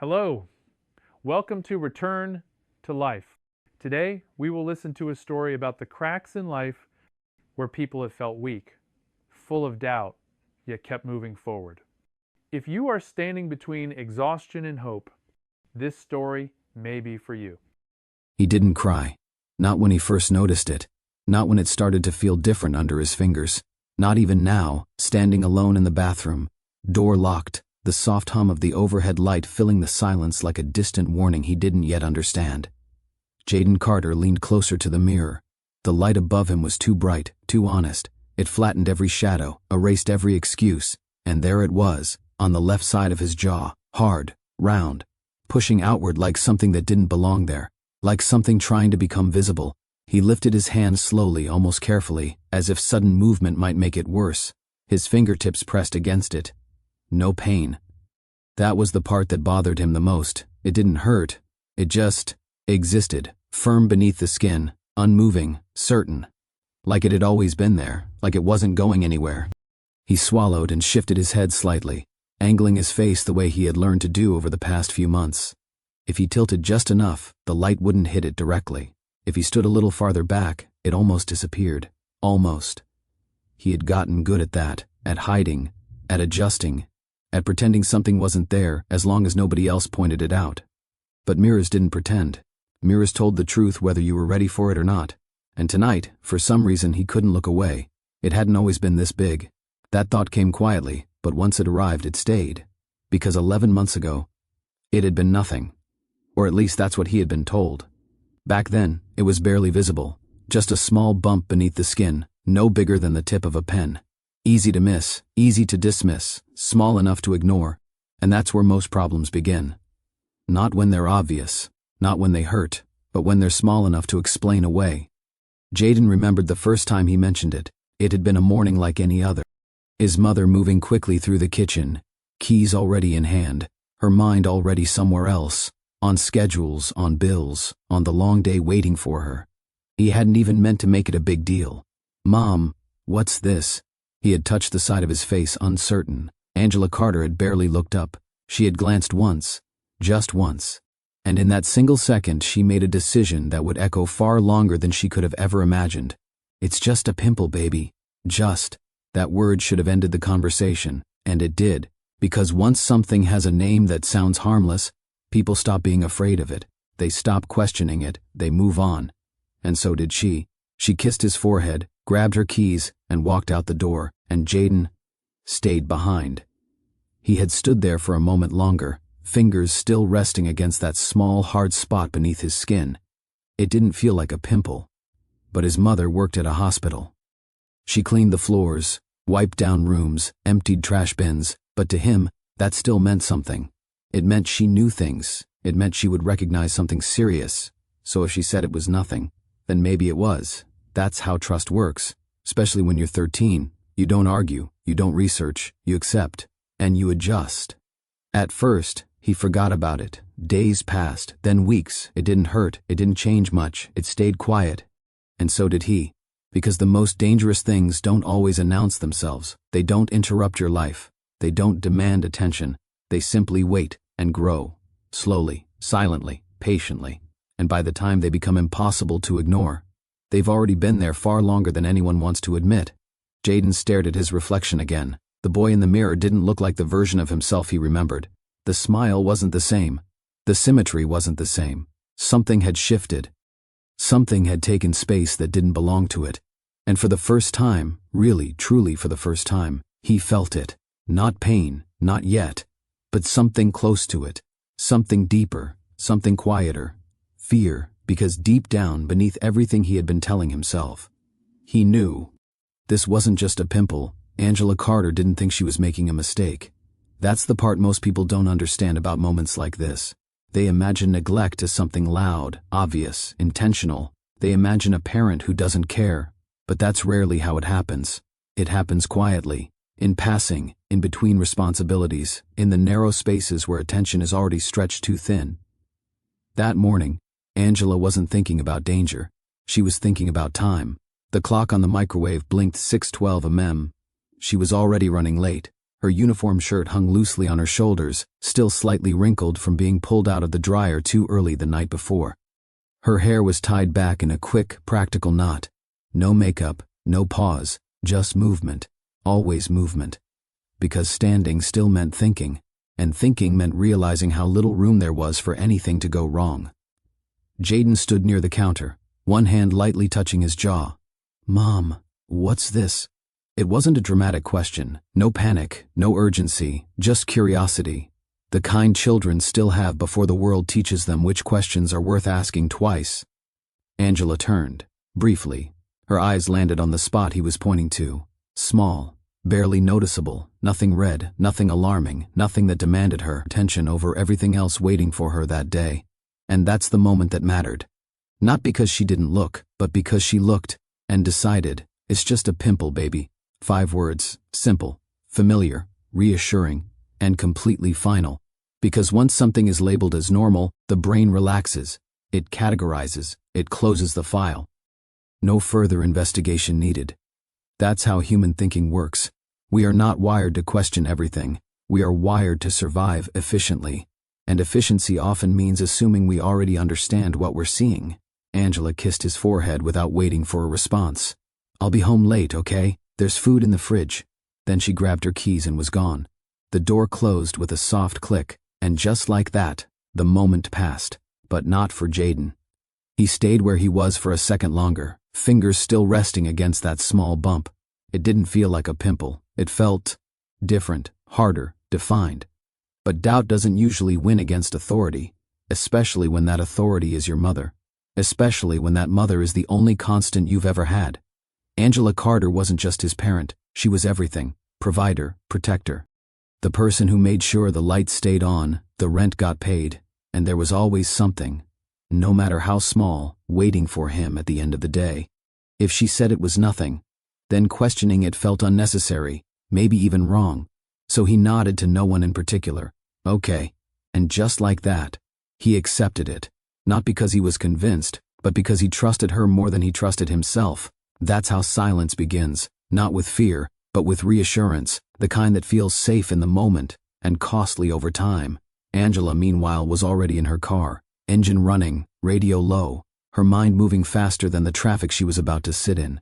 Hello, welcome to Return to Life. Today, we will listen to a story about the cracks in life where people have felt weak, full of doubt, yet kept moving forward. If you are standing between exhaustion and hope, this story may be for you. He didn't cry. Not when he first noticed it. Not when it started to feel different under his fingers. Not even now, standing alone in the bathroom, door locked, the soft hum of the overhead light filling the silence like a distant warning he didn't yet understand. Jaden Carter leaned closer to the mirror. The light above him was too bright, too honest. It flattened every shadow, erased every excuse, and there it was, on the left side of his jaw, hard, round, pushing outward like something that didn't belong there, like something trying to become visible. He lifted his hand slowly, almost carefully, as if sudden movement might make it worse. His fingertips pressed against it. No pain. That was the part that bothered him the most. It didn't hurt. It just existed, firm beneath the skin, unmoving, certain. Like it had always been there, like it wasn't going anywhere. He swallowed and shifted his head slightly, angling his face the way he had learned to do over the past few months. If he tilted just enough, the light wouldn't hit it directly. If he stood a little farther back, it almost disappeared. Almost. He had gotten good at that, at hiding, at adjusting, at pretending something wasn't there as long as nobody else pointed it out. But mirrors didn't pretend. Mirrors told the truth whether you were ready for it or not. And tonight, for some reason, he couldn't look away. It hadn't always been this big. That thought came quietly, but once it arrived, it stayed. Because 11 months ago, it had been nothing. Or at least that's what he had been told. Back then, it was barely visible. Just a small bump beneath the skin, no bigger than the tip of a pen. Easy to miss, easy to dismiss, small enough to ignore. And that's where most problems begin. Not when they're obvious, not when they hurt, but when they're small enough to explain away. Jaden remembered the first time he mentioned it. It had been a morning like any other. His mother moving quickly through the kitchen, keys already in hand, her mind already somewhere else, on schedules, on bills, on the long day waiting for her. He hadn't even meant to make it a big deal. Mom, what's this? He had touched the side of his face, uncertain. Angela Carter had barely looked up. She had glanced once, just once. And in that single second, she made a decision that would echo far longer than she could have ever imagined. It's just a pimple, baby. Just. That word should have ended the conversation, and it did, because once something has a name that sounds harmless, people stop being afraid of it. They stop questioning it. They move on. And so did she. She kissed his forehead, grabbed her keys, and walked out the door, and Jaden stayed behind. He had stood there for a moment longer, fingers still resting against that small, hard spot beneath his skin. It didn't feel like a pimple. But his mother worked at a hospital. She cleaned the floors, wiped down rooms, emptied trash bins, but to him, that still meant something. It meant she knew things. It meant she would recognize something serious. So if she said it was nothing, then maybe it was. That's how trust works. Especially when you're 13. You don't argue, you don't research, you accept, and you adjust. At first, he forgot about it. Days passed, then weeks. It didn't hurt, it didn't change much, it stayed quiet. And so did he. Because the most dangerous things don't always announce themselves. They don't interrupt your life. They don't demand attention. They simply wait and grow. Slowly, silently, patiently. And by the time they become impossible to ignore, they've already been there far longer than anyone wants to admit. Jaden stared at his reflection again. The boy in the mirror didn't look like the version of himself he remembered. The smile wasn't the same. The symmetry wasn't the same. Something had shifted. Something had taken space that didn't belong to it. And for the first time, really, truly for the first time, he felt it. Not pain, not yet, but something close to it. Something deeper, something quieter. Fear, because deep down, beneath everything he had been telling himself, he knew. This wasn't just a pimple. Angela Carter didn't think she was making a mistake. That's the part most people don't understand about moments like this. They imagine neglect as something loud, obvious, intentional. They imagine a parent who doesn't care. But that's rarely how it happens. It happens quietly, in passing, in between responsibilities, in the narrow spaces where attention is already stretched too thin. That morning, Angela wasn't thinking about danger. She was thinking about time. The clock on the microwave blinked 6:12 am. She was already running late. Her uniform shirt hung loosely on her shoulders, still slightly wrinkled from being pulled out of the dryer too early the night before. Her hair was tied back in a quick, practical knot. No makeup, no pause, just movement, always movement. Because standing still meant thinking, and thinking meant realizing how little room there was for anything to go wrong. Jaden stood near the counter, one hand lightly touching his jaw. "Mom, what's this?" It wasn't a dramatic question, no panic, no urgency, just curiosity. The kind children still have before the world teaches them which questions are worth asking twice. Angela turned, briefly. Her eyes landed on the spot he was pointing to. Small, barely noticeable, nothing red, nothing alarming, nothing that demanded her attention over everything else waiting for her that day. And that's the moment that mattered. Not because she didn't look, but because she looked and decided, it's just a pimple, baby. 5 words, simple, familiar, reassuring, and completely final. Because once something is labeled as normal, the brain relaxes, it categorizes, it closes the file. No further investigation needed. That's how human thinking works. We are not wired to question everything. We are wired to survive efficiently. And efficiency often means assuming we already understand what we're seeing. Angela kissed his forehead without waiting for a response. "I'll be home late, okay? There's food in the fridge." Then she grabbed her keys and was gone. The door closed with a soft click, and just like that, the moment passed, but not for Jaden. He stayed where he was for a second longer, fingers still resting against that small bump. It didn't feel like a pimple. It felt different, harder, defined. But doubt doesn't usually win against authority, especially when that authority is your mother, especially when that mother is the only constant you've ever had. Angela Carter wasn't just his parent, she was everything: provider, protector. The person who made sure the lights stayed on, the rent got paid, and there was always something, no matter how small, waiting for him at the end of the day. If she said it was nothing, then questioning it felt unnecessary, maybe even wrong. So he nodded to no one in particular. Okay. And just like that, he accepted it, not because he was convinced, but because he trusted her more than he trusted himself. That's how silence begins, not with fear, but with reassurance, the kind that feels safe in the moment and costly over time. Angela, meanwhile, was already in her car, engine running, radio low, her mind moving faster than the traffic she was about to sit in.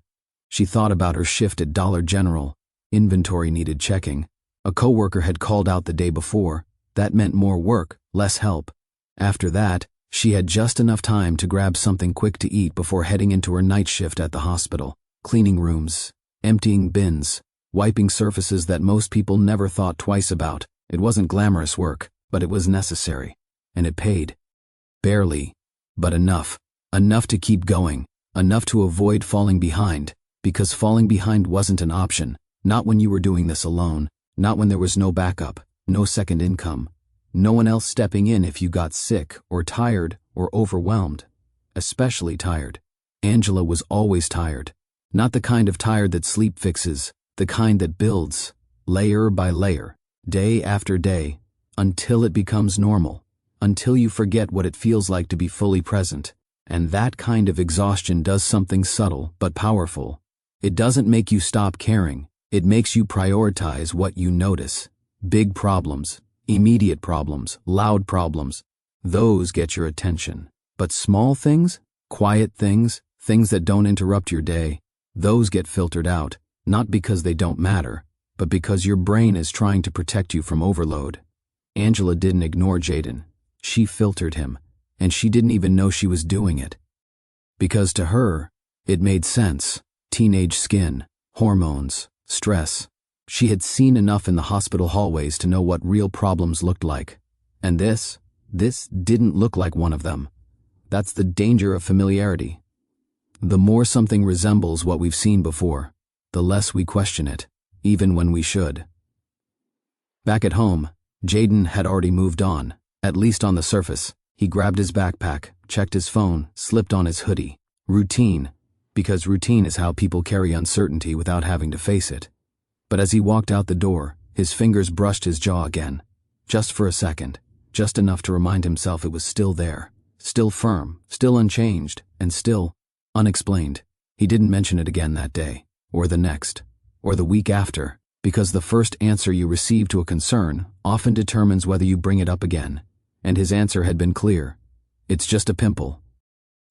She thought about her shift at Dollar General. Inventory needed checking. A coworker had called out the day before. That meant more work, less help. After that, she had just enough time to grab something quick to eat before heading into her night shift at the hospital. Cleaning rooms, emptying bins, wiping surfaces that most people never thought twice about. It wasn't glamorous work, but it was necessary. And it paid. Barely, but enough. Enough to keep going. Enough to avoid falling behind. Because falling behind wasn't an option. Not when you were doing this alone. Not when there was no backup, no second income. No one else stepping in if you got sick or tired or overwhelmed. Especially tired. Angela was always tired. Not the kind of tired that sleep fixes, the kind that builds, layer by layer, day after day, until it becomes normal, until you forget what it feels like to be fully present. And that kind of exhaustion does something subtle but powerful. It doesn't make you stop caring. It makes you prioritize what you notice. Big problems, immediate problems, loud problems, those get your attention. But small things, quiet things, things that don't interrupt your day, those get filtered out, not because they don't matter, but because your brain is trying to protect you from overload. Angela didn't ignore Jaden. She filtered him, and she didn't even know she was doing it. Because to her, it made sense. Teenage skin, hormones, stress. She had seen enough in the hospital hallways to know what real problems looked like. And this didn't look like one of them. That's the danger of familiarity. The more something resembles what we've seen before, the less we question it, even when we should. Back at home, Jaden had already moved on, at least on the surface. He grabbed his backpack, checked his phone, slipped on his hoodie. Routine, because routine is how people carry uncertainty without having to face it. But as he walked out the door, his fingers brushed his jaw again. Just for a second, just enough to remind himself it was still there, still firm, still unchanged, and still unexplained. He didn't mention it again that day, or the next, or the week after, Because the first answer you receive to a concern often determines whether you bring it up again, and his answer had been clear. It's just a pimple.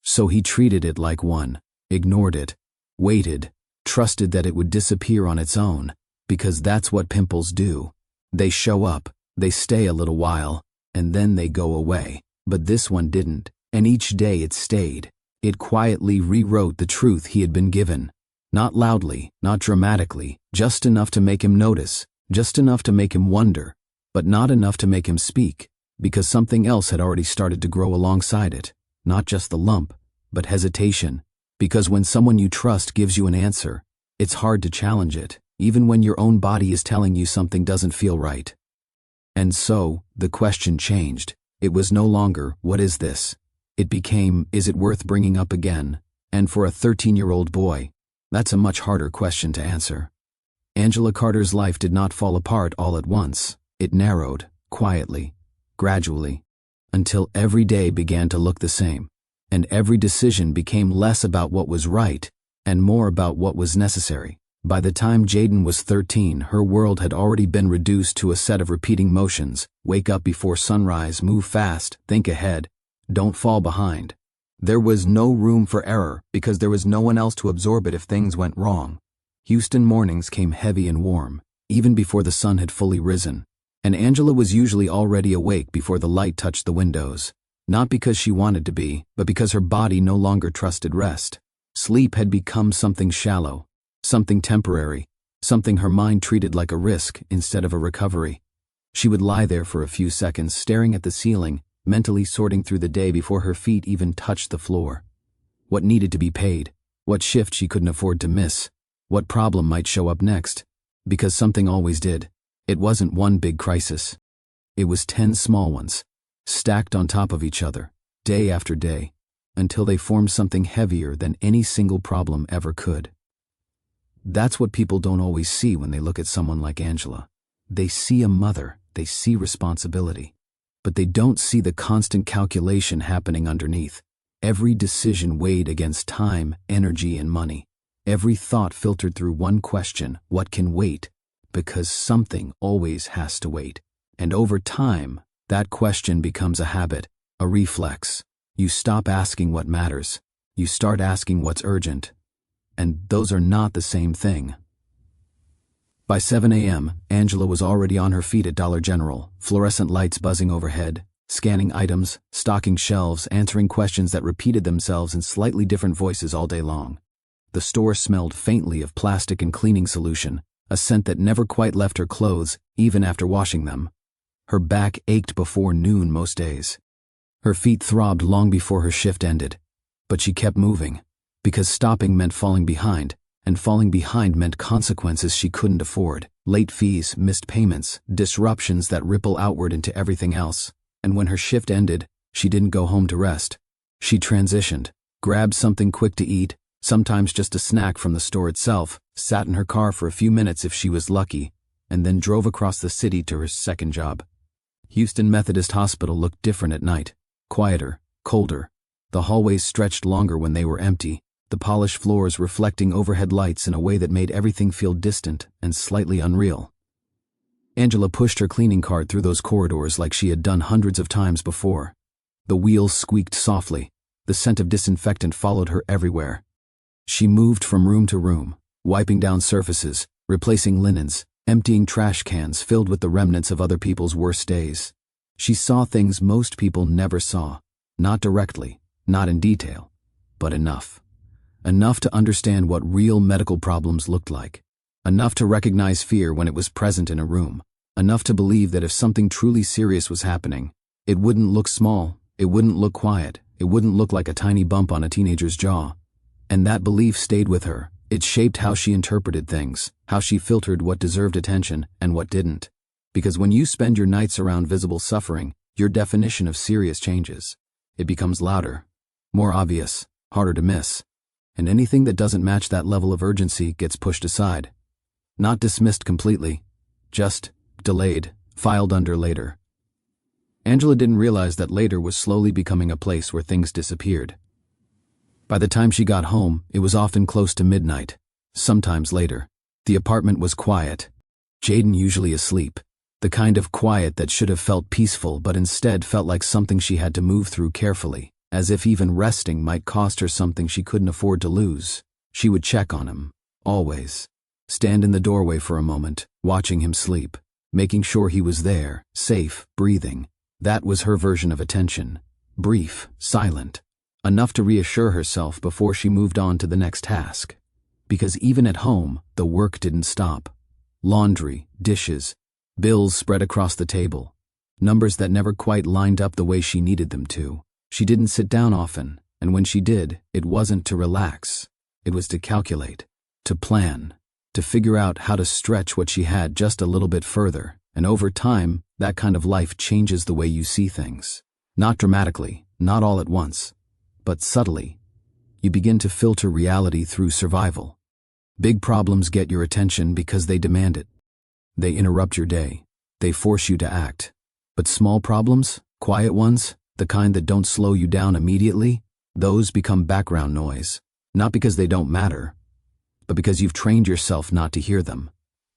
So he treated it like one, ignored it, waited, trusted that it would disappear on its own, because that's what pimples do. They show up, they stay a little while, and then they go away. But this one didn't, and each day it stayed. It quietly rewrote the truth he had been given. Not loudly, not dramatically, just enough to make him notice, just enough to make him wonder, but not enough to make him speak, because something else had already started to grow alongside it. Not just the lump, but hesitation. Because when someone you trust gives you an answer, it's hard to challenge it, even when your own body is telling you something doesn't feel right. And so, the question changed. It was no longer, what is this? It became, is it worth bringing up again? And for a 13-year-old boy, that's a much harder question to answer. Angela Carter's life did not fall apart all at once. It narrowed, quietly, gradually, until every day began to look the same, and every decision became less about what was right and more about what was necessary. By the time Jaden was 13, her world had already been reduced to a set of repeating motions: wake up before sunrise, move fast, think ahead, don't fall behind. There was no room for error because there was no one else to absorb it if things went wrong. Houston mornings came heavy and warm, even before the sun had fully risen, and Angela was usually already awake before the light touched the windows. Not because she wanted to be, but because her body no longer trusted rest. Sleep had become something shallow, something temporary, something her mind treated like a risk instead of a recovery. She would lie there for a few seconds, staring at the ceiling, mentally sorting through the day before her feet even touched the floor. What needed to be paid, what shift she couldn't afford to miss, what problem might show up next. Because something always did. It wasn't one big crisis. It was 10 small ones, stacked on top of each other, day after day, until they formed something heavier than any single problem ever could. That's what people don't always see when they look at someone like Angela. They see a mother, they see responsibility, but they don't see the constant calculation happening underneath. Every decision weighed against time, energy, and money. Every thought filtered through one question: what can wait? Because something always has to wait. And over time, that question becomes a habit, a reflex. You stop asking what matters. You start asking what's urgent. And those are not the same thing. By 7 a.m., Angela was already on her feet at Dollar General, fluorescent lights buzzing overhead, scanning items, stocking shelves, answering questions that repeated themselves in slightly different voices all day long. The store smelled faintly of plastic and cleaning solution, a scent that never quite left her clothes, even after washing them. Her back ached before noon most days. Her feet throbbed long before her shift ended. But she kept moving, because stopping meant falling behind, and falling behind meant consequences she couldn't afford. Late fees, missed payments, disruptions that ripple outward into everything else. And when her shift ended, she didn't go home to rest. She transitioned, grabbed something quick to eat, sometimes just a snack from the store itself, sat in her car for a few minutes if she was lucky, and then drove across the city to her second job. Houston Methodist Hospital looked different at night, quieter, colder. The hallways stretched longer when they were empty, the polished floors reflecting overhead lights in a way that made everything feel distant and slightly unreal. Angela pushed her cleaning cart through those corridors like she had done hundreds of times before. The wheels squeaked softly. The scent of disinfectant followed her everywhere. She moved from room to room, wiping down surfaces, replacing linens, emptying trash cans filled with the remnants of other people's worst days. She saw things most people never saw, not directly, not in detail, but enough. Enough to understand what real medical problems looked like. Enough to recognize fear when it was present in a room. Enough to believe that if something truly serious was happening, it wouldn't look small, it wouldn't look quiet, it wouldn't look like a tiny bump on a teenager's jaw. And that belief stayed with her. It shaped how she interpreted things, how she filtered what deserved attention and what didn't. Because when you spend your nights around visible suffering, your definition of serious changes. It becomes louder, more obvious, harder to miss. And anything that doesn't match that level of urgency gets pushed aside. Not dismissed completely, just delayed, filed under later. Angela didn't realize that later was slowly becoming a place where things disappeared. By the time she got home, it was often close to midnight, sometimes later. The apartment was quiet. Jaden usually asleep, the kind of quiet that should have felt peaceful but instead felt like something she had to move through carefully, as if even resting might cost her something she couldn't afford to lose. She would check on him, always. Stand in the doorway for a moment, watching him sleep, making sure he was there, safe, breathing. That was her version of attention. Brief, silent, enough to reassure herself before she moved on to the next task. Because even at home, the work didn't stop. Laundry, dishes, bills spread across the table. Numbers that never quite lined up the way she needed them to. She didn't sit down often, and when she did, it wasn't to relax. It was to calculate, to plan, to figure out how to stretch what she had just a little bit further. And over time, that kind of life changes the way you see things. Not dramatically, not all at once, but subtly. You begin to filter reality through survival. Big problems get your attention because they demand it. They interrupt your day. They force you to act. But small problems, quiet ones, the kind that don't slow you down immediately, those become background noise. Not because they don't matter, but because you've trained yourself not to hear them.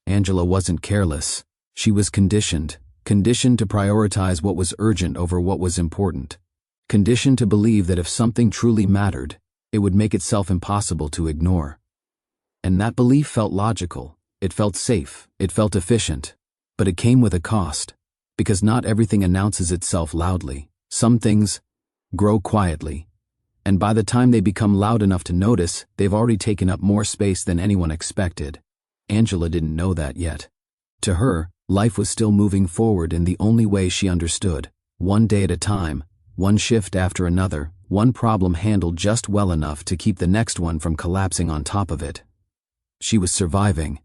Angela wasn't careless. She was conditioned to prioritize what was urgent over what was important. Conditioned to believe that if something truly mattered, it would make itself impossible to ignore. And that belief felt logical. It felt safe. It felt efficient. But it came with a cost, because not everything announces itself loudly. Some things grow quietly, and by the time they become loud enough to notice, they've already taken up more space than anyone expected. Angela didn't know that yet. To her, life was still moving forward in the only way she understood, one day at a time, one shift after another, one problem handled just well enough to keep the next one from collapsing on top of it. She was surviving.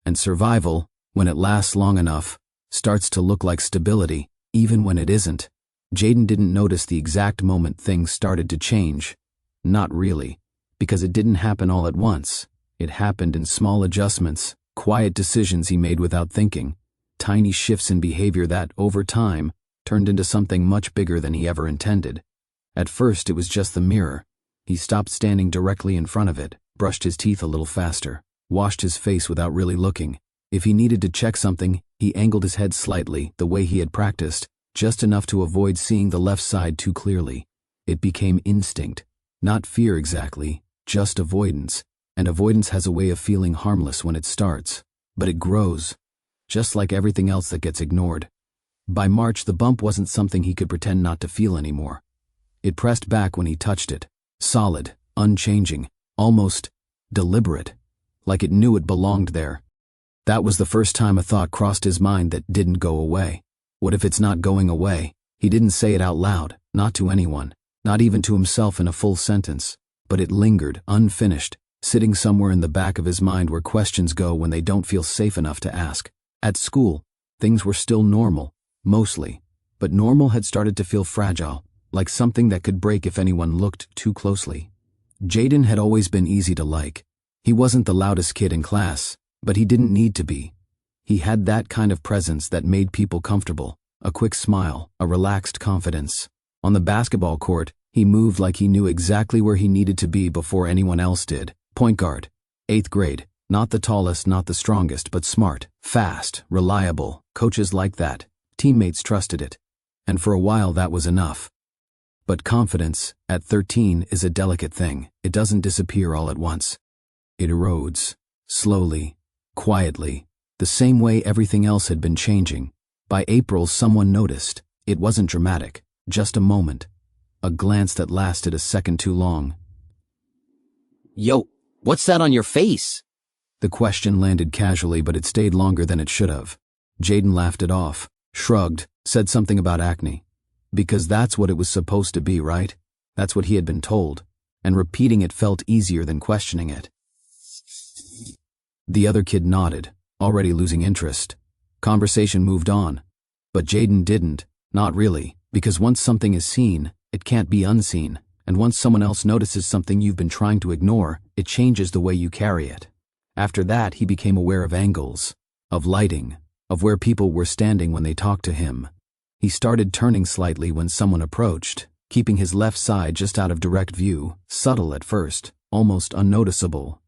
And survival, when it lasts long enough, starts to look like stability, even when it isn't. Jaden didn't notice the exact moment things started to change. Not really, because it didn't happen all at once. It happened in small adjustments, quiet decisions he made without thinking, tiny shifts in behavior that, over time, turned into something much bigger than he ever intended. At first, it was just the mirror. He stopped standing directly in front of it, brushed his teeth a little faster, washed his face without really looking. If he needed to check something, he angled his head slightly, the way he had practiced, just enough to avoid seeing the left side too clearly. It became instinct, not fear exactly, just avoidance. And avoidance has a way of feeling harmless when it starts, but it grows, just like everything else that gets ignored. By March, the bump wasn't something he could pretend not to feel anymore. It pressed back when he touched it, solid, unchanging, almost deliberate, like it knew it belonged there. That was the first time a thought crossed his mind that didn't go away. What if it's not going away? He didn't say it out loud, not to anyone, not even to himself in a full sentence, but it lingered, unfinished, sitting somewhere in the back of his mind where questions go when they don't feel safe enough to ask. At school, things were still normal, mostly, but normal had started to feel fragile, like something that could break if anyone looked too closely. Jaden had always been easy to like. He wasn't the loudest kid in class, but he didn't need to be. He had that kind of presence that made people comfortable, a quick smile, a relaxed confidence. On the basketball court, he moved like he knew exactly where he needed to be before anyone else did. Point guard, 8th grade, not the tallest, not the strongest, but smart, fast, reliable. Coaches liked that. Teammates trusted it. And for a while that was enough. But confidence, at 13, is a delicate thing. It doesn't disappear all at once. It erodes, slowly, quietly, the same way everything else had been changing. By April, someone noticed. It wasn't dramatic, just a moment. A glance that lasted a second too long. Yo, what's that on your face? The question landed casually, but it stayed longer than it should have. Jaden laughed it off, shrugged, said something about acne. Because that's what it was supposed to be, right? That's what he had been told, and repeating it felt easier than questioning it. The other kid nodded, already losing interest. Conversation moved on. But Jaden didn't, not really, because once something is seen, it can't be unseen, and once someone else notices something you've been trying to ignore, it changes the way you carry it. After that, he became aware of angles, of lighting, of where people were standing when they talked to him. He started turning slightly when someone approached, keeping his left side just out of direct view, subtle at first, almost unnoticeable,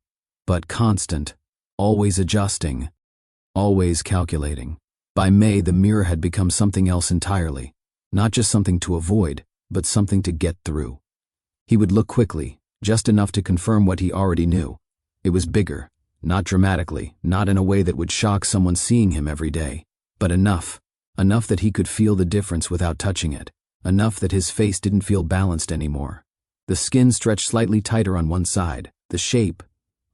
but constant, always adjusting. always calculating. By May, the mirror had become something else entirely. Not just something to avoid, but something to get through. He would look quickly, just enough to confirm what he already knew. It was bigger, not dramatically, not in a way that would shock someone seeing him every day, but enough that he could feel the difference without touching it, enough that his face didn't feel balanced anymore. The skin stretched slightly tighter on one side, the shape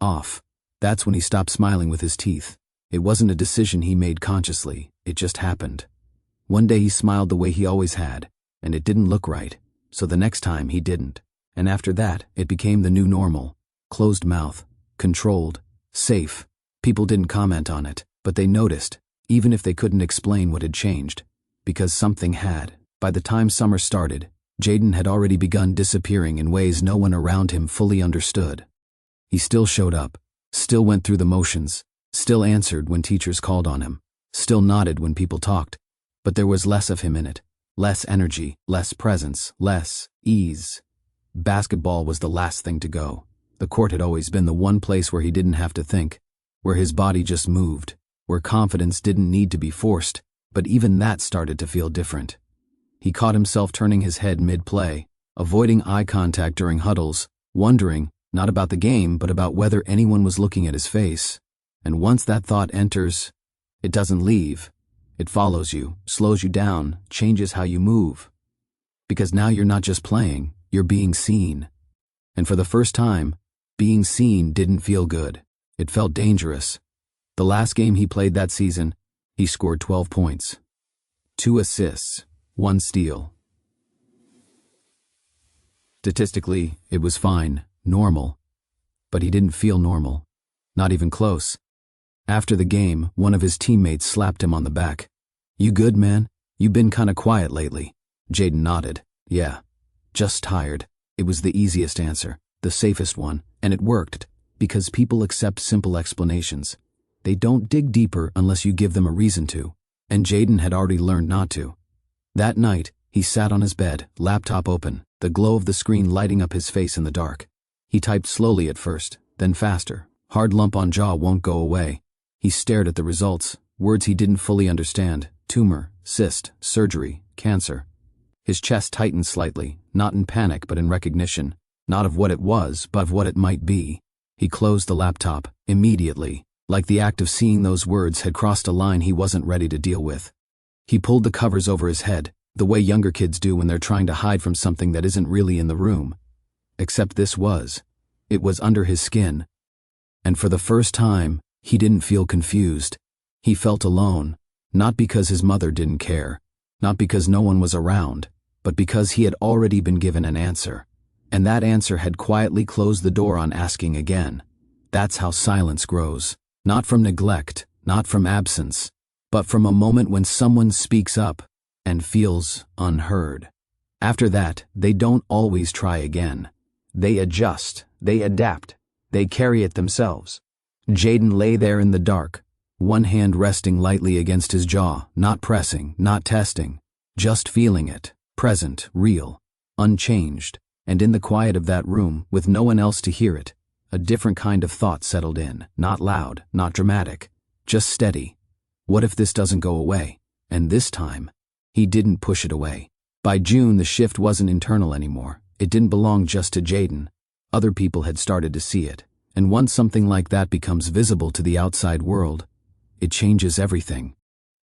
off. That's when he stopped smiling with his teeth. It wasn't a decision he made consciously, it just happened. One day he smiled the way he always had, and it didn't look right, so the next time he didn't. And after that, it became the new normal. Closed mouth, controlled, safe. People didn't comment on it, but they noticed, even if they couldn't explain what had changed. Because something had. By the time summer started, Jaden had already begun disappearing in ways no one around him fully understood. He still showed up, still went through the motions, still answered when teachers called on him, still nodded when people talked, but there was less of him in it. Less energy, less presence, less ease. Basketball was the last thing to go. The court had always been the one place where he didn't have to think, where his body just moved, where confidence didn't need to be forced, but even that started to feel different. He caught himself turning his head mid-play, avoiding eye contact during huddles, wondering, not about the game, but about whether anyone was looking at his face. And once that thought enters, it doesn't leave. It follows you, slows you down, changes how you move. Because now you're not just playing, you're being seen. And for the first time, being seen didn't feel good. It felt dangerous. The last game he played that season, he scored 12 points. 2 assists, 1 steal. Statistically, it was fine, normal. But he didn't feel normal. Not even close. After the game, one of his teammates slapped him on the back. "You good, man? You been kinda quiet lately." Jaden nodded. "Yeah. Just tired." It was the easiest answer, the safest one, and it worked, because people accept simple explanations. They don't dig deeper unless you give them a reason to, and Jaden had already learned not to. That night, he sat on his bed, laptop open, the glow of the screen lighting up his face in the dark. He typed slowly at first, then faster. Hard lump on jaw won't go away. He stared at the results, words he didn't fully understand: tumor, cyst, surgery, cancer. His chest tightened slightly, not in panic but in recognition, not of what it was, but of what it might be. He closed the laptop, immediately, like the act of seeing those words had crossed a line he wasn't ready to deal with. He pulled the covers over his head, the way younger kids do when they're trying to hide from something that isn't really in the room. Except this was. It was under his skin. And for the first time, he didn't feel confused. He felt alone, not because his mother didn't care, not because no one was around, but because he had already been given an answer. And that answer had quietly closed the door on asking again. That's how silence grows. Not from neglect, not from absence, but from a moment when someone speaks up and feels unheard. After that, they don't always try again. They adjust, they adapt, they carry it themselves. Jaden lay there in the dark, one hand resting lightly against his jaw, not pressing, not testing, just feeling it, present, real, unchanged. And in the quiet of that room, with no one else to hear it, a different kind of thought settled in, not loud, not dramatic, just steady. What if this doesn't go away? And this time, he didn't push it away. By June, the shift wasn't internal anymore. It didn't belong just to Jaden. Other people had started to see it. And once something like that becomes visible to the outside world, it changes everything.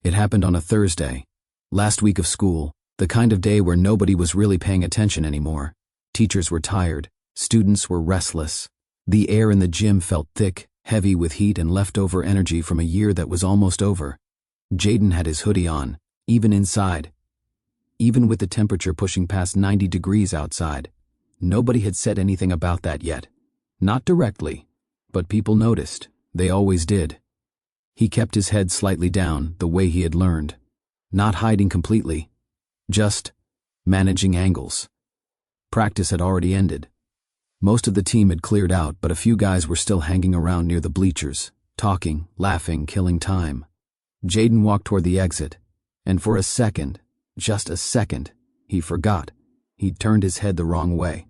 It happened on a Thursday, last week of school, the kind of day where nobody was really paying attention anymore. Teachers were tired, students were restless. The air in the gym felt thick, heavy with heat and leftover energy from a year that was almost over. Jaden had his hoodie on, even inside. Even with the temperature pushing past 90 degrees outside. Nobody had said anything about that yet. Not directly, but people noticed. They always did. He kept his head slightly down, the way he had learned. Not hiding completely. Just managing angles. Practice had already ended. Most of the team had cleared out, but a few guys were still hanging around near the bleachers, talking, laughing, killing time. Jaden walked toward the exit, and for a second, just a second, he forgot. He'd turned his head the wrong way.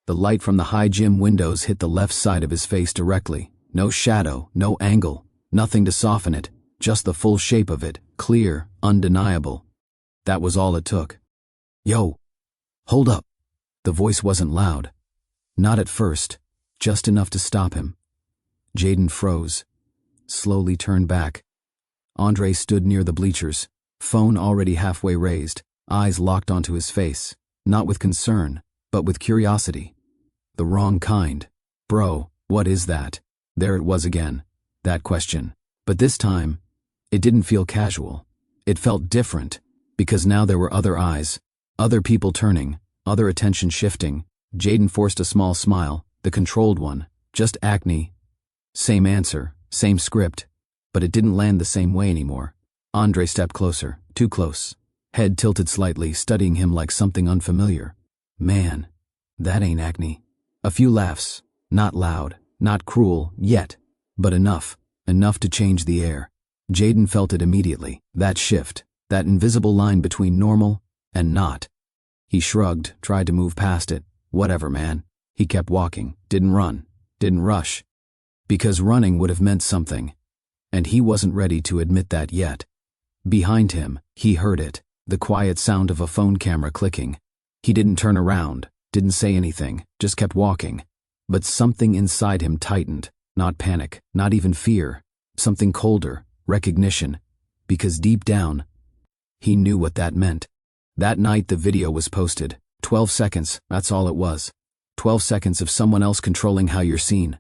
The light from the high gym windows hit the left side of his face directly. No shadow, no angle, nothing to soften it, Just the full shape of it, clear, undeniable. That was all it took. Yo, hold up. The voice wasn't loud. Not at first, just enough to stop him. Jaden froze, slowly turned back. Andre stood near the bleachers, phone already halfway raised, eyes locked onto his face, not with concern, but with curiosity. The wrong kind. Bro, what is that? There it was again, that question. But this time, it didn't feel casual. It felt different, because now there were other eyes, other people turning, other attention shifting. Jaden forced a small smile, the controlled one, just acne. Same answer, same script, but it didn't land the same way anymore. Andre stepped closer, too close, head tilted slightly, studying him like something unfamiliar. Man, that ain't acne. A few laughs, not loud, not cruel, yet, but enough to change the air. Jaden felt it immediately, that shift, that invisible line between normal and not. He shrugged, tried to move past it. Whatever, man. He kept walking, didn't run, didn't rush. Because running would have meant something, and he wasn't ready to admit that yet. Behind him, he heard it, the quiet sound of a phone camera clicking. He didn't turn around, didn't say anything, just kept walking. But something inside him tightened, not panic, not even fear, something colder, recognition, because deep down, he knew what that meant. That night the video was posted. 12 seconds, that's all it was. 12 seconds of someone else controlling how you're seen.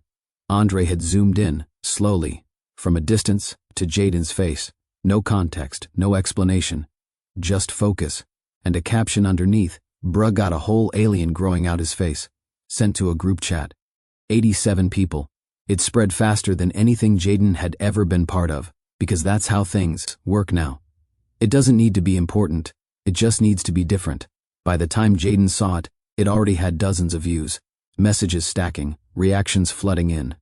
Andre had zoomed in, slowly, from a distance, to Jaden's face. No context, no explanation. Just focus, and a caption underneath, "Bruh got a whole alien growing out his face." Sent to a group chat. 87 people. It spread faster than anything Jaden had ever been part of, because that's how things work now. It doesn't need to be important, it just needs to be different. By the time Jaden saw it, it already had dozens of views, messages stacking, reactions flooding in.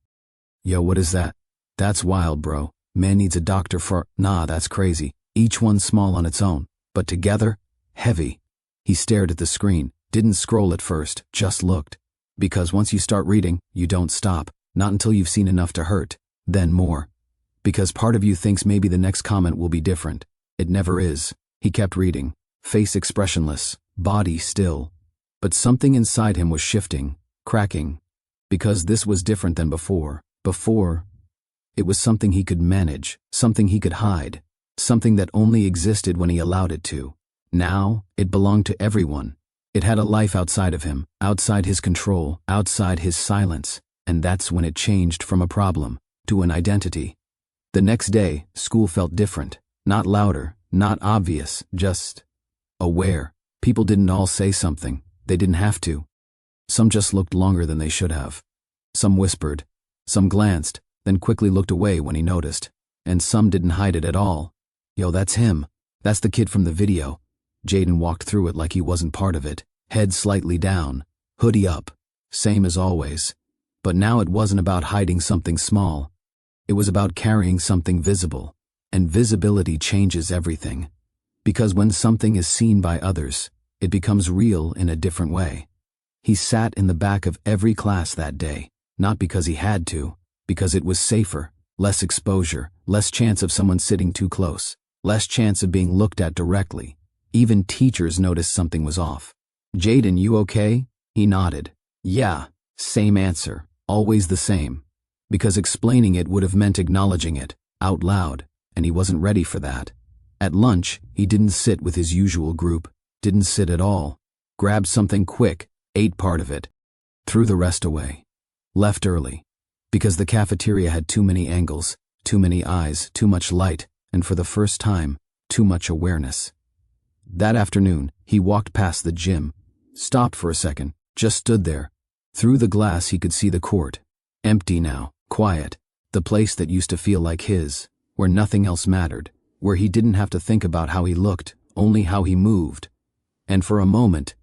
Yo, what is that? That's wild, bro. Man needs a doctor for— Nah, that's crazy. Each one small on its own, but together, heavy. He stared at the screen, didn't scroll at first, just looked. Because once you start reading, you don't stop, not until you've seen enough to hurt, then more. Because part of you thinks maybe the next comment will be different. It never is. He kept reading, face expressionless, body still. But something inside him was shifting, cracking. Because this was different than before. Before, it was something he could manage, something he could hide, something that only existed when he allowed it to. Now, it belonged to everyone. It had a life outside of him, outside his control, outside his silence, and that's when it changed from a problem to an identity. The next day, school felt different, not louder, not obvious, just aware. People didn't all say something, they didn't have to. Some just looked longer than they should have. Some whispered, some glanced, then quickly looked away when he noticed, and some didn't hide it at all. Yo, that's him. That's the kid from the video. Jaden walked through it like he wasn't part of it, head slightly down, hoodie up, same as always. But now it wasn't about hiding something small. It was about carrying something visible, and visibility changes everything. Because when something is seen by others, it becomes real in a different way. He sat in the back of every class that day, not because he had to, because it was safer, less exposure, less chance of someone sitting too close, less chance of being looked at directly. Even teachers noticed something was off. "Jaden, you okay?" He nodded. "Yeah, same answer, always the same." Because explaining it would have meant acknowledging it, out loud, and he wasn't ready for that. At lunch, he didn't sit with his usual group, didn't sit at all. Grabbed something quick, ate part of it, threw the rest away. Left early. Because the cafeteria had too many angles, too many eyes, too much light, and for the first time, too much awareness. That afternoon, he walked past the gym, stopped for a second, just stood there. Through the glass he could see the court. Empty now, quiet, the place that used to feel like his, where nothing else mattered, where he didn't have to think about how he looked, only how he moved. And for a moment,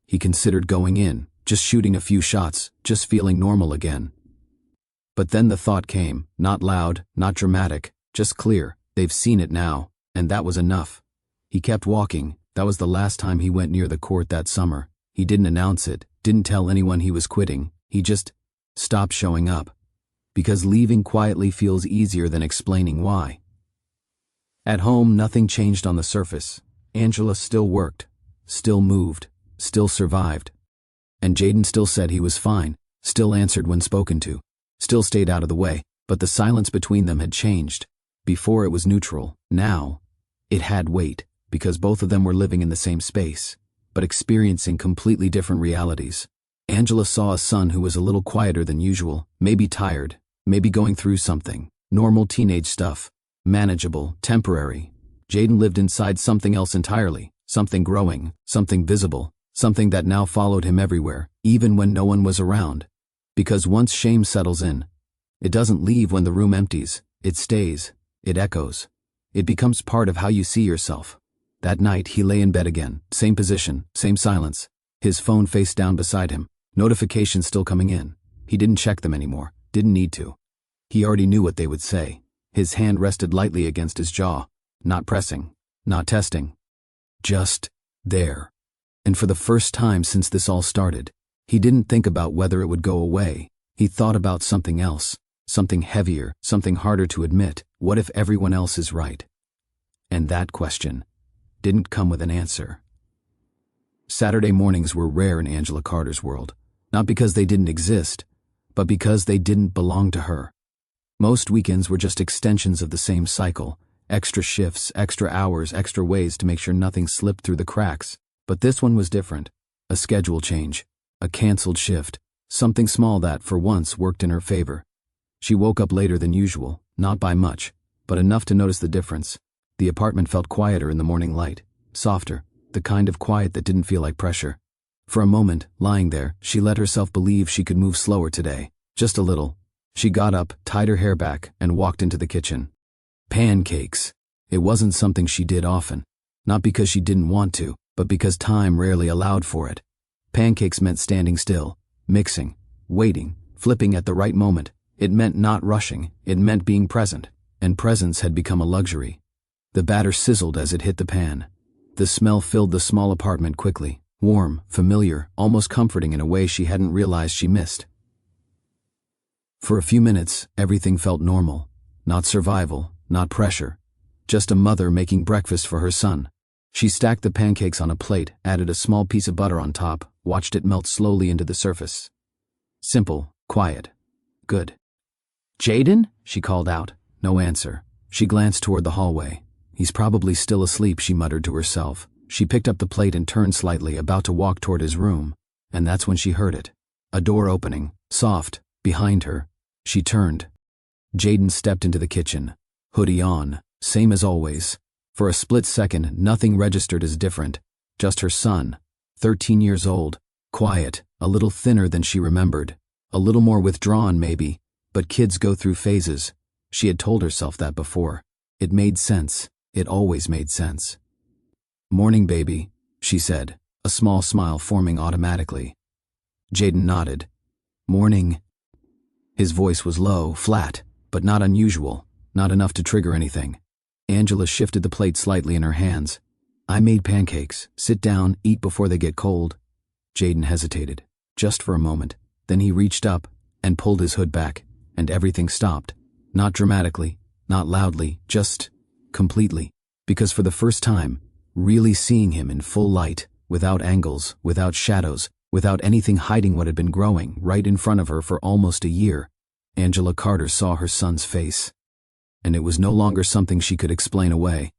he considered going in, just shooting a few shots, just feeling normal again. But then the thought came, not loud, not dramatic, just clear. They've seen it now, and that was enough. He kept walking. That was the last time he went near the court that summer. He didn't announce it, didn't tell anyone he was quitting. He just stopped showing up. Because leaving quietly feels easier than explaining why. At home, nothing changed on the surface. Angela still worked, still moved, still survived. And Jaden still said he was fine, still answered when spoken to, still stayed out of the way, but the silence between them had changed. Before it was neutral, now it had weight, because both of them were living in the same space, but experiencing completely different realities. Angela saw a son who was a little quieter than usual, maybe tired, maybe going through something, normal teenage stuff, manageable, temporary. Jaden lived inside something else entirely, something growing, something visible, something that now followed him everywhere, even when no one was around. Because once shame settles in, it doesn't leave when the room empties, it stays, it echoes. It becomes part of how you see yourself. That night he lay in bed again, same position, same silence, his phone face down beside him, notifications still coming in. He didn't check them anymore, didn't need to. He already knew what they would say. His hand rested lightly against his jaw, not pressing, not testing. Just there. And for the first time since this all started, he didn't think about whether it would go away. He thought about something else, something heavier, something harder to admit. What if everyone else is right? And that question didn't come with an answer. Saturday mornings were rare in Angela Carter's world, not because they didn't exist, but because they didn't belong to her. Most weekends were just extensions of the same cycle, extra shifts, extra hours, extra ways to make sure nothing slipped through the cracks. But this one was different. A schedule change, a canceled shift, something small that, for once, worked in her favor. She woke up later than usual, not by much, but enough to notice the difference. The apartment felt quieter in the morning light, softer, the kind of quiet that didn't feel like pressure. For a moment, lying there, she let herself believe she could move slower today, just a little. She got up, tied her hair back, and walked into the kitchen. Pancakes. It wasn't something she did often, not because she didn't want to, but because time rarely allowed for it. Pancakes meant standing still, mixing, waiting, flipping at the right moment. It meant not rushing, it meant being present, and presence had become a luxury. The batter sizzled as it hit the pan. The smell filled the small apartment quickly, warm, familiar, almost comforting in a way she hadn't realized she missed. For a few minutes, everything felt normal. Not survival, not pressure. Just a mother making breakfast for her son. She stacked the pancakes on a plate, added a small piece of butter on top, watched it melt slowly into the surface. Simple, quiet, good. "Jaden?" she called out. No answer. She glanced toward the hallway. "He's probably still asleep," she muttered to herself. She picked up the plate and turned slightly, about to walk toward his room. And that's when she heard it. A door opening, soft, behind her. She turned. Jaden stepped into the kitchen, hoodie on, same as always. For a split second, nothing registered as different. Just her son, 13 years old, quiet, a little thinner than she remembered, a little more withdrawn maybe, but kids go through phases. She had told herself that before. It made sense. It always made sense. "Morning, baby," she said, a small smile forming automatically. Jaden nodded. "Morning." His voice was low, flat, but not unusual, not enough to trigger anything. Angela shifted the plate slightly in her hands. "I made pancakes. Sit down, eat before they get cold." Jaden hesitated, just for a moment. Then he reached up and pulled his hood back, and everything stopped. Not dramatically, not loudly, just completely. Because for the first time, really seeing him in full light, without angles, without shadows, without anything hiding what had been growing right in front of her for almost a year, Angela Carter saw her son's face. And it was no longer something she could explain away.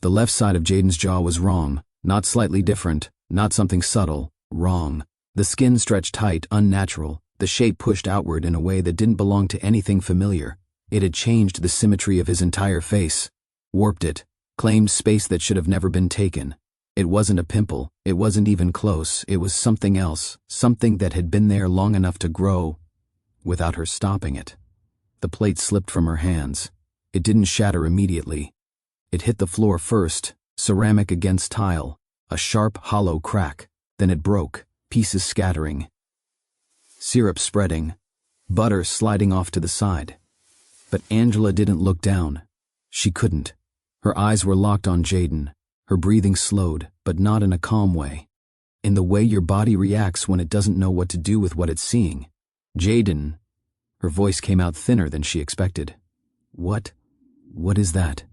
The left side of Jaden's jaw was wrong, not slightly different, not something subtle, wrong. The skin stretched tight, unnatural, the shape pushed outward in a way that didn't belong to anything familiar. It had changed the symmetry of his entire face, warped it, claimed space that should have never been taken. It wasn't a pimple, it wasn't even close, it was something else, something that had been there long enough to grow, without her stopping it. The plate slipped from her hands. It didn't shatter immediately. It hit the floor first, ceramic against tile, a sharp, hollow crack. Then it broke, pieces scattering. Syrup spreading, butter sliding off to the side. But Angela didn't look down. She couldn't. Her eyes were locked on Jaden. Her breathing slowed, but not in a calm way. In the way your body reacts when it doesn't know what to do with what it's seeing. "Jaden." Her voice came out thinner than she expected. What is that?"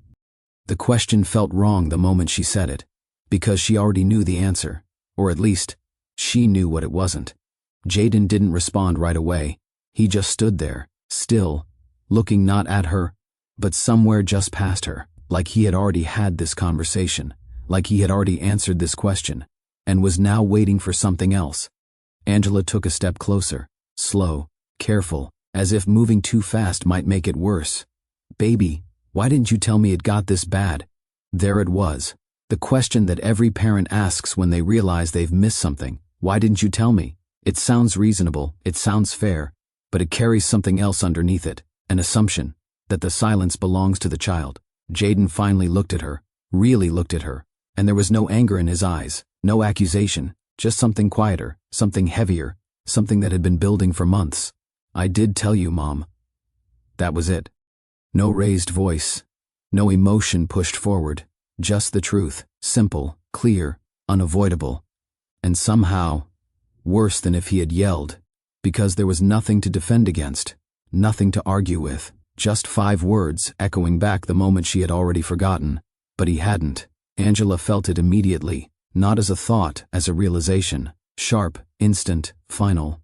The question felt wrong the moment she said it, because she already knew the answer, or at least, she knew what it wasn't. Jaden didn't respond right away. He just stood there, still, looking not at her, but somewhere just past her, like he had already had this conversation, like he had already answered this question, and was now waiting for something else. Angela took a step closer, slow, careful, as if moving too fast might make it worse. "Baby, why didn't you tell me it got this bad?" There it was, the question that every parent asks when they realize they've missed something. Why didn't you tell me? It sounds reasonable, it sounds fair, but it carries something else underneath it, an assumption that the silence belongs to the child. Jaden finally looked at her, really looked at her, and there was no anger in his eyes, no accusation, just something quieter, something heavier, something that had been building for months. "I did tell you, Mom." That was it. No raised voice, no emotion pushed forward, just the truth, simple, clear, unavoidable. And somehow, worse than if he had yelled, because there was nothing to defend against, nothing to argue with, just 5 words echoing back the moment she had already forgotten. But he hadn't. Angela felt it immediately, not as a thought, as a realization, sharp, instant, final.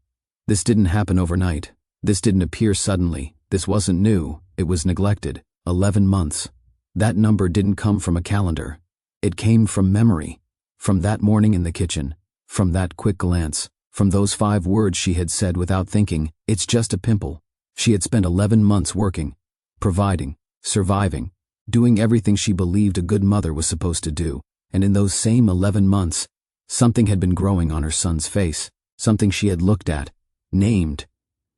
This didn't happen overnight. This didn't appear suddenly. This wasn't new. It was neglected. 11 months. That number didn't come from a calendar. It came from memory, from that morning in the kitchen, from that quick glance, from those 5 words she had said without thinking. "It's just a pimple." She had spent 11 months working, providing, surviving, doing everything she believed a good mother was supposed to do, and in those same 11 months, something had been growing on her son's face, something she had looked at, named,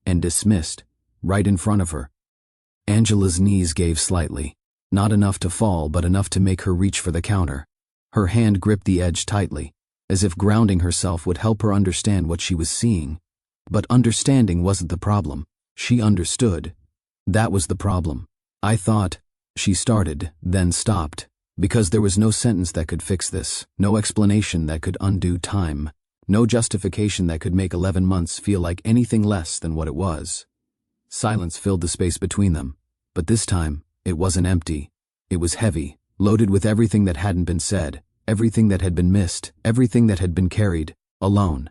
and dismissed, right in front of her. Angela's knees gave slightly, not enough to fall but enough to make her reach for the counter. Her hand gripped the edge tightly, as if grounding herself would help her understand what she was seeing. But understanding wasn't the problem. She understood. That was the problem. "I thought," she started, then stopped, because there was no sentence that could fix this, no explanation that could undo time, no justification that could make 11 months feel like anything less than what it was. Silence filled the space between them, but this time, it wasn't empty. It was heavy, loaded with everything that hadn't been said, everything that had been missed, everything that had been carried, alone.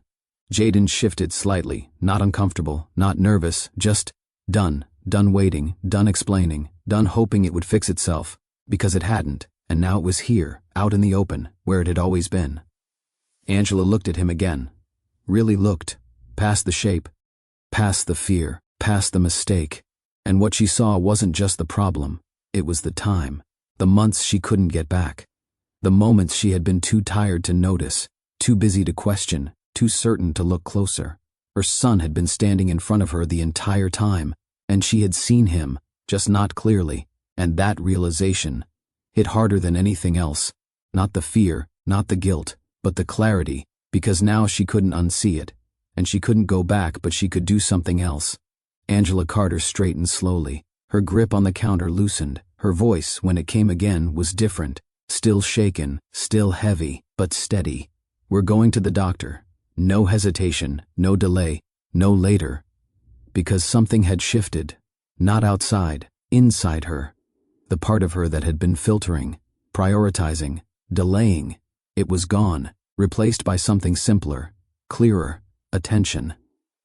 Jaden shifted slightly, not uncomfortable, not nervous, just done waiting, done explaining, done hoping it would fix itself, because it hadn't, and now it was here, out in the open, where it had always been. Angela looked at him again, really looked, past the shape, past the fear, past the mistake, and what she saw wasn't just the problem, it was the time, the months she couldn't get back, the moments she had been too tired to notice, too busy to question, too certain to look closer. Her son had been standing in front of her the entire time, and she had seen him, just not clearly, and that realization hit harder than anything else, not the fear, not the guilt, but the clarity, because now she couldn't unsee it, and she couldn't go back, but she could do something else. Angela Carter straightened slowly, her grip on the counter loosened, her voice, when it came again, was different, still shaken, still heavy, but steady. "We're going to the doctor." No hesitation, no delay, no later. Because something had shifted, not outside, inside her. The part of her that had been filtering, prioritizing, delaying, it was gone, replaced by something simpler, clearer, attention.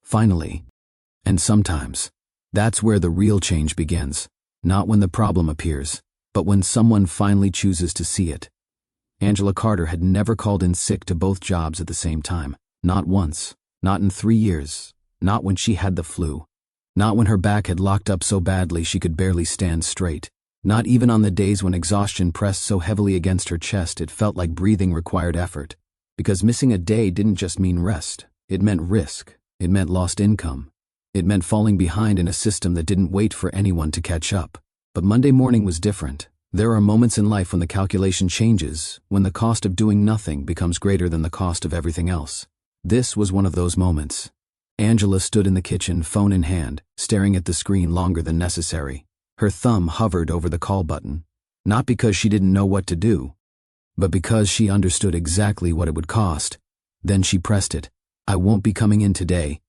Finally. And sometimes, that's where the real change begins, not when the problem appears, but when someone finally chooses to see it. Angela Carter had never called in sick to both jobs at the same time. Not once, not in 3 years, not when she had the flu, not when her back had locked up so badly she could barely stand straight, not even on the days when exhaustion pressed so heavily against her chest it felt like breathing required effort. Because missing a day didn't just mean rest, it meant risk, it meant lost income, it meant falling behind in a system that didn't wait for anyone to catch up. But Monday morning was different. There are moments in life when the calculation changes, when the cost of doing nothing becomes greater than the cost of everything else. This was one of those moments. Angela stood in the kitchen, phone in hand, staring at the screen longer than necessary. Her thumb hovered over the call button, not because she didn't know what to do, but because she understood exactly what it would cost. Then she pressed it. "I won't be coming in today."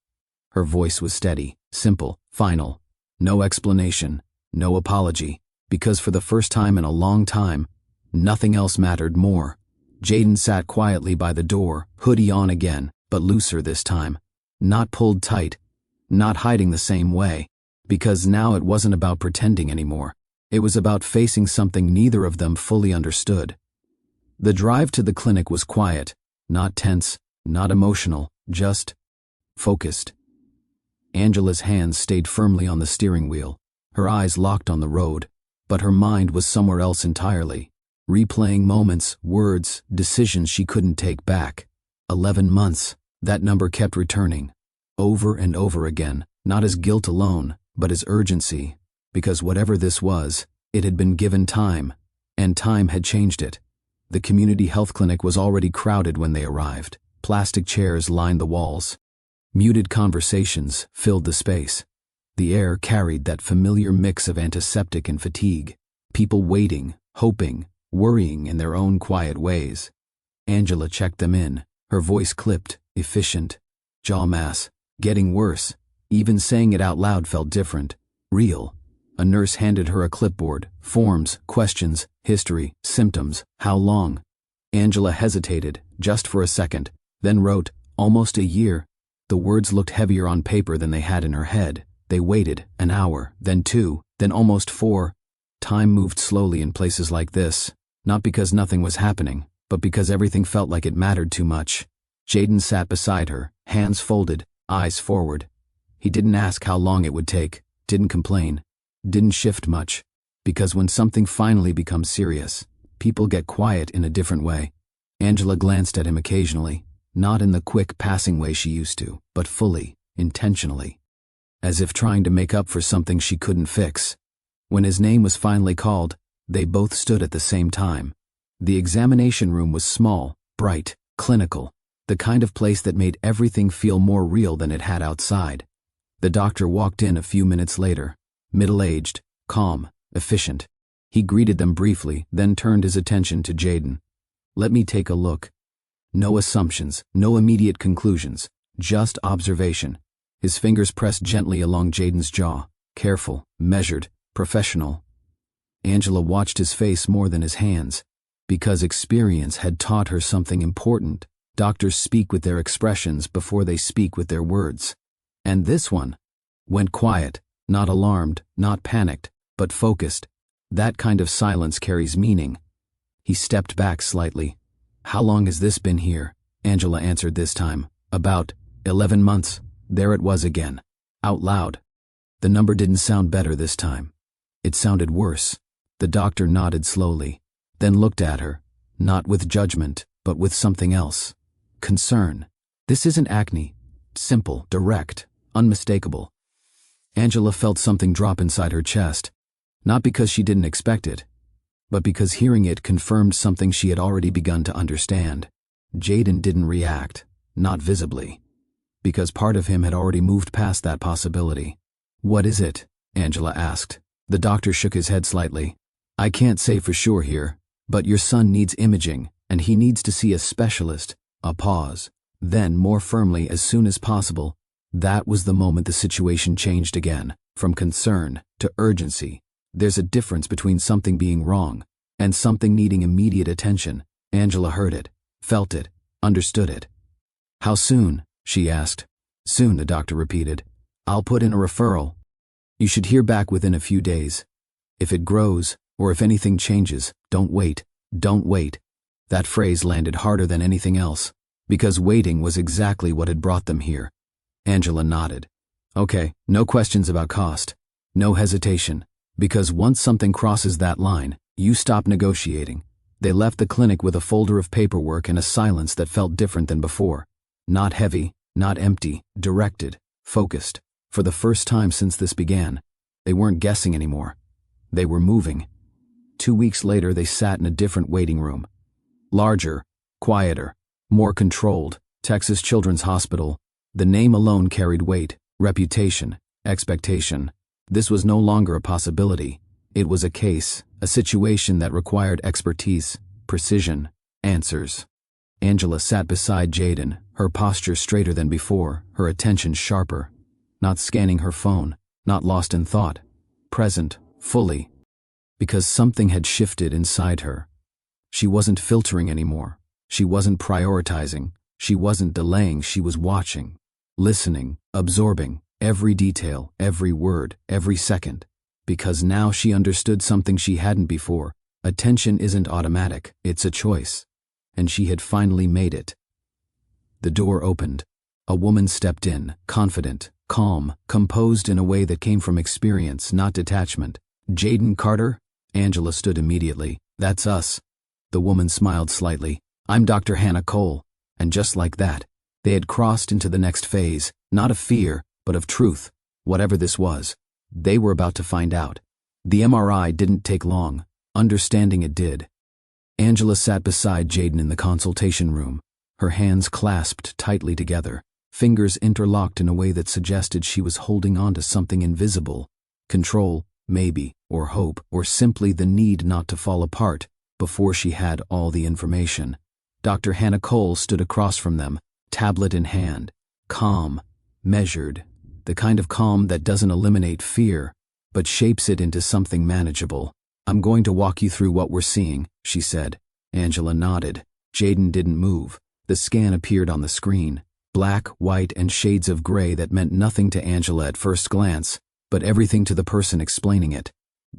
Her voice was steady, simple, final. No explanation, no apology, Because for the first time in a long time, nothing else mattered more. Jaden sat quietly by the door, hoodie on again, but looser this time. Not pulled tight, not hiding the same way. Because now it wasn't about pretending anymore. It was about facing something neither of them fully understood. The drive to the clinic was quiet, not tense, not emotional, just focused. Angela's hands stayed firmly on the steering wheel, her eyes locked on the road, but her mind was somewhere else entirely, replaying moments, words, decisions she couldn't take back. 11 months, that number kept returning, over and over again, not as guilt alone, but as urgency, because whatever this was, it had been given time, and time had changed it. The community health clinic was already crowded when they arrived. Plastic chairs lined the walls. Muted conversations filled the space. The air carried that familiar mix of antiseptic and fatigue. People waiting, hoping, worrying in their own quiet ways. Angela checked them in, her voice clipped, efficient. Jaw mass, getting worse. Even saying it out loud felt different, real. A nurse handed her a clipboard, forms, questions, history, symptoms, how long. Angela hesitated, just for a second, then wrote, almost a year. The words looked heavier on paper than they had in her head. They waited, an hour, then 2, then almost 4. Time moved slowly in places like this, not because nothing was happening, but because everything felt like it mattered too much. Jaden sat beside her, hands folded, eyes forward. He didn't ask how long it would take, didn't complain, didn't shift much, because when something finally becomes serious, people get quiet in a different way. Angela glanced at him occasionally, not in the quick passing way she used to, but fully, intentionally, as if trying to make up for something she couldn't fix. When his name was finally called, they both stood at the same time. The examination room was small, bright, clinical, the kind of place that made everything feel more real than it had outside. The doctor walked in a few minutes later, middle-aged, calm, efficient. He greeted them briefly, then turned his attention to Jaden. Let me take a look. No assumptions, no immediate conclusions, just observation. His fingers pressed gently along Jaden's jaw, careful, measured, professional. Angela watched his face more than his hands, because experience had taught her something important. Doctors speak with their expressions before they speak with their words. And this one went quiet, not alarmed, not panicked, but focused. That kind of silence carries meaning. He stepped back slightly. How long has this been here? Angela answered this time. About 11 months. There it was again. Out loud. The number didn't sound better this time. It sounded worse. The doctor nodded slowly, then looked at her, not with judgment, but with something else. Concern. This isn't acne. Simple, direct, unmistakable. Angela felt something drop inside her chest, not because she didn't expect it, but because hearing it confirmed something she had already begun to understand. Jaden didn't react, not visibly, because part of him had already moved past that possibility. What is it? Angela asked. The doctor shook his head slightly. I can't say for sure here, but your son needs imaging, and he needs to see a specialist. A pause. Then, more firmly, as soon as possible. That was the moment the situation changed again, from concern to urgency. There's a difference between something being wrong and something needing immediate attention. Angela heard it, felt it, understood it. How soon? She asked. Soon, the doctor repeated. I'll put in a referral. You should hear back within a few days. If it grows, or if anything changes, don't wait. Don't wait. That phrase landed harder than anything else, because waiting was exactly what had brought them here. Angela nodded. Okay, no questions about cost. No hesitation, because once something crosses that line, you stop negotiating. They left the clinic with a folder of paperwork and a silence that felt different than before. Not heavy, not empty, directed, focused. For the first time since this began, they weren't guessing anymore. They were moving. 2 weeks later, they sat in a different waiting room. Larger, quieter, more controlled. Texas Children's Hospital. The name alone carried weight, reputation, expectation. This was no longer a possibility. It was a case, a situation that required expertise, precision, answers. Angela sat beside Jaden, her posture straighter than before, her attention sharper. Not scanning her phone, not lost in thought. Present, fully. because something had shifted inside her. She wasn't filtering anymore. She wasn't prioritizing. She wasn't delaying. She was watching, listening, absorbing every detail, every word, every second. Because now she understood something she hadn't before. Attention isn't automatic, it's a choice. And she had finally made it. The door opened. A woman stepped in, confident, calm, composed in a way that came from experience, not detachment. "Jaden Carter?" Angela stood immediately. "That's us." The woman smiled slightly. "I'm Dr. Hannah Cole." And just like that, they had crossed into the next phase, not of fear, but of truth. Whatever this was, they were about to find out. The MRI didn't take long. Understanding it did. Angela sat beside Jaden in the consultation room, her hands clasped tightly together, fingers interlocked in a way that suggested she was holding on to something invisible. Control, maybe, or hope, or simply the need not to fall apart before she had all the information. Dr. Hannah Cole stood across from them, tablet in hand, calm, measured, the kind of calm that doesn't eliminate fear, but shapes it into something manageable. "I'm going to walk you through what we're seeing," she said. Angela nodded. Jaden didn't move. The scan appeared on the screen, black, white, and shades of gray that meant nothing to Angela at first glance, but everything to the person explaining it.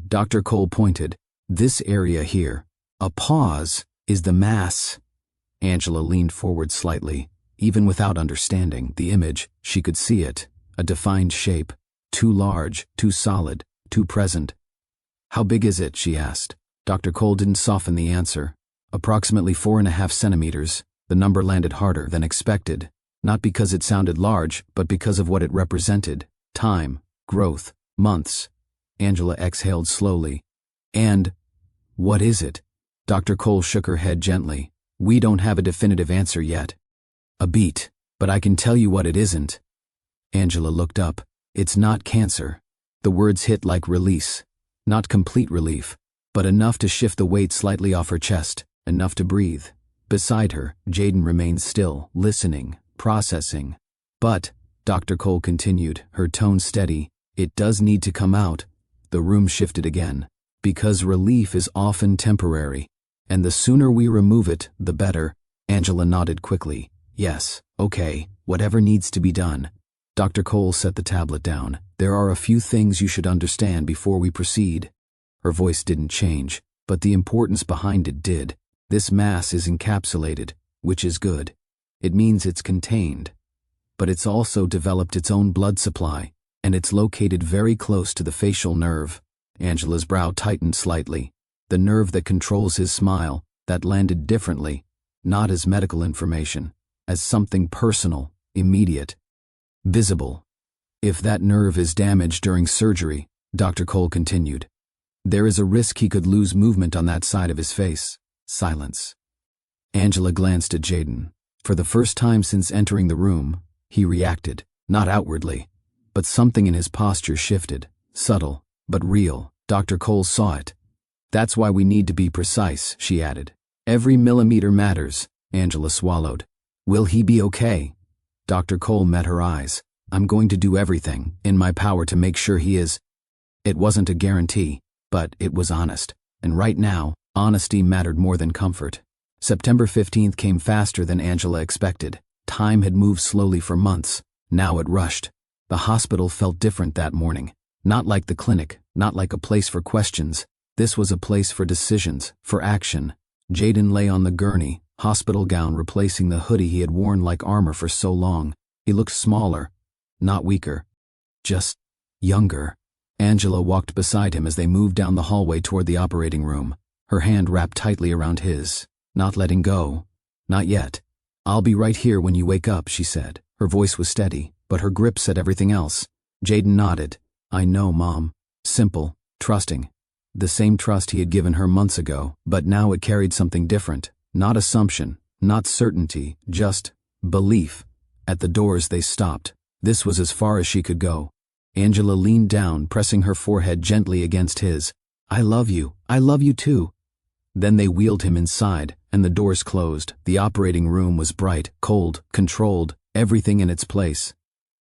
Dr. Cole pointed. "This area here." A pause. "Is the mass." Angela leaned forward slightly. Even without understanding the image, she could see it. A defined shape. Too large, too solid, too present. "How big is it?" she asked. Dr. Cole didn't soften the answer. "Approximately 4.5 centimeters. The number landed harder than expected. Not because it sounded large, but because of what it represented. Time, growth, months. Angela exhaled slowly. "And what is it?" Dr. Cole shook her head gently. "We don't have a definitive answer yet." "A beat, but I can tell you what it isn't." Angela looked up. "It's not cancer." The words hit like release. Not complete relief, but enough to shift the weight slightly off her chest, enough to breathe. Beside her, Jaden remained still, listening, processing. "But," Dr. Cole continued, her tone steady, "it does need to come out." The room shifted again. "Because relief is often temporary, and the sooner we remove it, the better." Angela nodded quickly. "Yes, okay, whatever needs to be done." Dr. Cole set the tablet down. "There are a few things you should understand before we proceed." Her voice didn't change, but the importance behind it did. This mass is encapsulated, which is good. It means it's contained. But it's also developed its own blood supply, and it's located very close to the facial nerve. Angela's brow tightened slightly. The nerve that controls his smile, that landed differently, not as medical information, as something personal, immediate, visible. "If that nerve is damaged during surgery," Dr. Cole continued, "there is a risk he could lose movement on that side of his face." Silence. Angela glanced at Jaden. For the first time since entering the room, he reacted, not outwardly, but something in his posture shifted, subtle, but real. Dr. Cole saw it. "That's why we need to be precise," she added. "Every millimeter matters." Angela swallowed. "Will he be okay?" Dr. Cole met her eyes. "I'm going to do everything in my power to make sure he is." It wasn't a guarantee, but it was honest. And right now, honesty mattered more than comfort. September 15th came faster than Angela expected. Time had moved slowly for months. Now it rushed. The hospital felt different that morning. Not like the clinic, not like a place for questions. This was a place for decisions, for action. Jaden lay on the gurney, hospital gown replacing the hoodie he had worn like armor for so long. He looked smaller, not weaker, just younger. Angela walked beside him as they moved down the hallway toward the operating room, her hand wrapped tightly around his, not letting go. "Not yet. I'll be right here when you wake up," she said. Her voice was steady, but her grip said everything else. Jaden nodded. "I know, Mom." Simple, trusting. The same trust he had given her months ago, but now it carried something different. Not assumption, not certainty, just belief. At the doors they stopped. This was as far as she could go. Angela leaned down, pressing her forehead gently against his. I love you too." Then they wheeled him inside, and the doors closed. The operating room was bright, cold, controlled, everything in its place.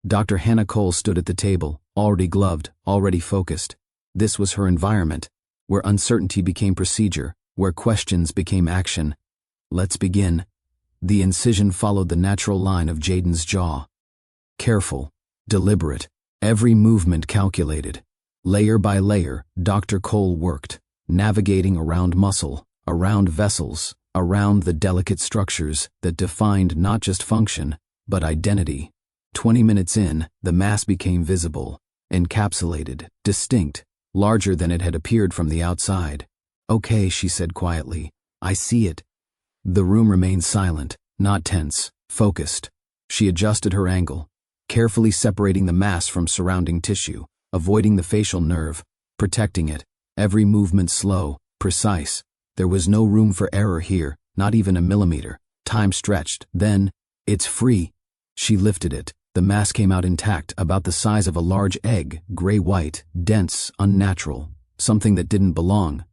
Dr. Hannah Cole stood at the table, already gloved, already focused. This was her environment. where uncertainty became procedure, where questions became action. Let's begin. The incision followed the natural line of Jaden's jaw. Careful, deliberate, every movement calculated. Layer by layer, Dr. Cole worked, navigating around muscle, around vessels, around the delicate structures that defined not just function, but identity. 20 minutes in, the mass became visible, encapsulated, distinct, larger than it had appeared from the outside. "Okay," she said quietly. "I see it." The room remained silent, not tense, focused. She adjusted her angle, carefully separating the mass from surrounding tissue, avoiding the facial nerve, protecting it, every movement slow, precise. There was no room for error here, not even a millimeter. Time stretched. Then, "It's free." She lifted it. The mass came out intact, about the size of a large egg, gray-white, dense, unnatural, something that didn't belong.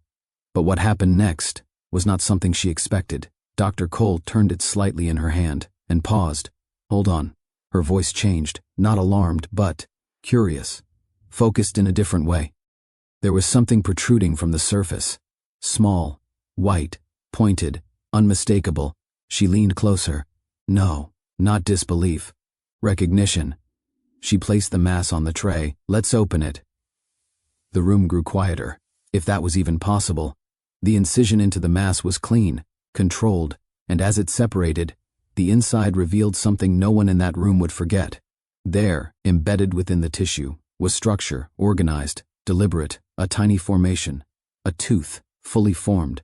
But what happened next was not something she expected. Dr. Cole turned it slightly in her hand and paused. "Hold on." Her voice changed, not alarmed, but curious, focused in a different way. There was something protruding from the surface. Small, white, pointed, unmistakable. She leaned closer. No, not disbelief. Recognition. She placed the mass on the tray. "Let's open it." The room grew quieter, if that was even possible. The incision into the mass was clean, controlled, and as it separated, the inside revealed something no one in that room would forget. There, embedded within the tissue, was structure, organized, deliberate, a tiny formation, a tooth, fully formed,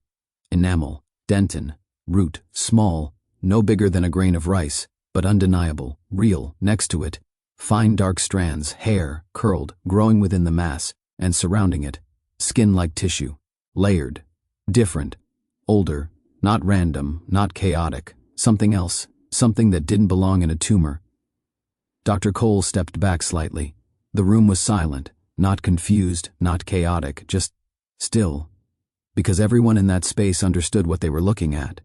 enamel, dentin, root, small, no bigger than a grain of rice, but undeniable, real. Next to it, fine dark strands, hair, curled, growing within the mass, and surrounding it, skin-like tissue, layered, different, older, not random, not chaotic, something else, something that didn't belong in a tumor. Dr. Cole stepped back slightly. The room was silent, not confused, not chaotic, just still, because everyone in that space understood what they were looking at.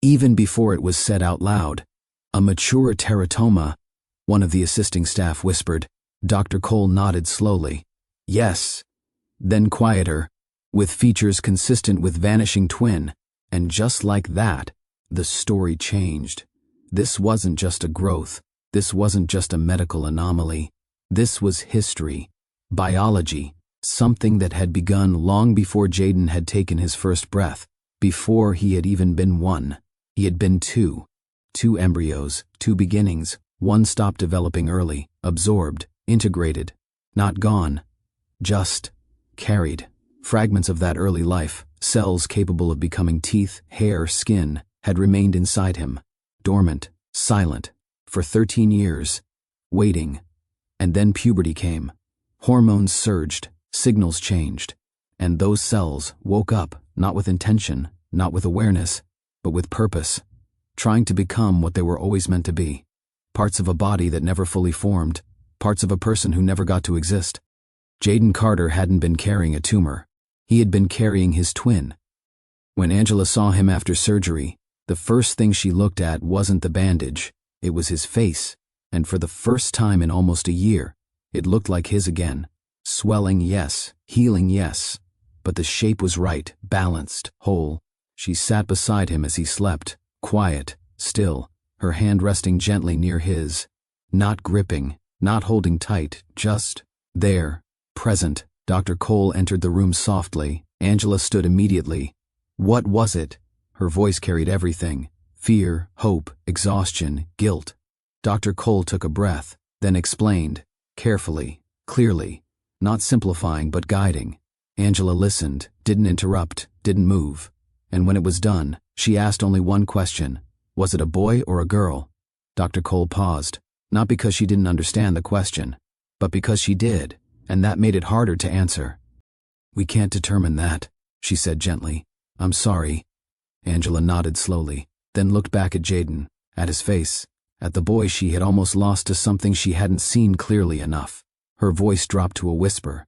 Even before it was said out loud, "A mature teratoma," one of the assisting staff whispered. Dr. Cole nodded slowly. "Yes." Then quieter, "with features consistent with vanishing twin." And just like that, the story changed. This wasn't just a growth. This wasn't just a medical anomaly. This was history, biology, something that had begun long before Jaden had taken his first breath, before he had even been one. He had been two. Two embryos, two beginnings. One stopped developing early, absorbed, integrated, not gone, just carried. Fragments of that early life, cells capable of becoming teeth, hair, skin, had remained inside him, dormant, silent, for 13 years, waiting. And then puberty came. Hormones surged, signals changed, and those cells woke up, not with intention, not with awareness, but with purpose, trying to become what they were always meant to be. Parts of a body that never fully formed, parts of a person who never got to exist. Jaden Carter hadn't been carrying a tumor. He had been carrying his twin. When Angela saw him after surgery, the first thing she looked at wasn't the bandage, it was his face, and for the first time in almost a year, it looked like his again. Swelling, yes. Healing, yes. But the shape was right, balanced, whole. She sat beside him as he slept, quiet, still, her hand resting gently near his. Not gripping, not holding tight, just there, present. Dr. Cole entered the room softly. Angela stood immediately. What was it? Her voice carried everything. Fear, hope, exhaustion, guilt. Dr. Cole took a breath, then explained, carefully, clearly, not simplifying but guiding. Angela listened, didn't interrupt, didn't move. And when it was done, she asked only one question. Was it a boy or a girl? Dr. Cole paused, not because she didn't understand the question, but because she did, and that made it harder to answer. "We can't determine that," she said gently. "I'm sorry." Angela nodded slowly, then looked back at Jaden, at his face, at the boy she had almost lost to something she hadn't seen clearly enough. Her voice dropped to a whisper.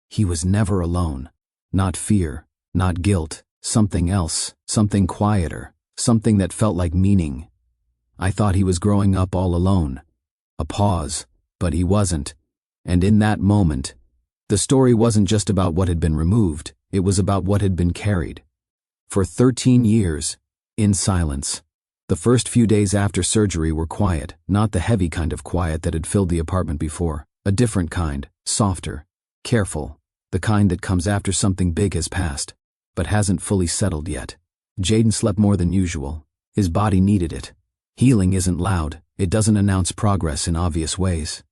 He was never alone. Not fear, not guilt, something else, something quieter, something that felt like meaning. "I thought he was growing up all alone." A pause, but he wasn't. And in that moment, the story wasn't just about what had been removed, It was about what had been carried. For 13 years, in silence. The first few days after surgery were quiet, not the heavy kind of quiet that had filled the apartment before. A different kind, softer, careful, the kind that comes after something big has passed, but hasn't fully settled yet. Jaden slept more than usual. His body needed it. Healing isn't loud, it doesn't announce progress in obvious ways.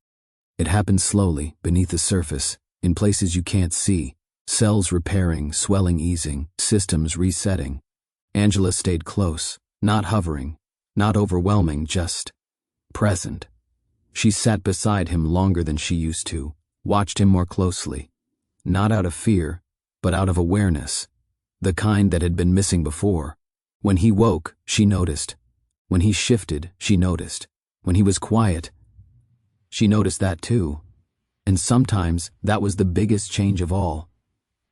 It happens slowly, beneath the surface, in places you can't see. Cells repairing, swelling easing, systems resetting. Angela stayed close, not hovering, not overwhelming, just present. She sat beside him longer than she used to, watched him more closely. Not out of fear, but out of awareness. The kind that had been missing before. When he woke, she noticed. When he shifted, she noticed. When he was quiet, she noticed that too. And sometimes that was the biggest change of all.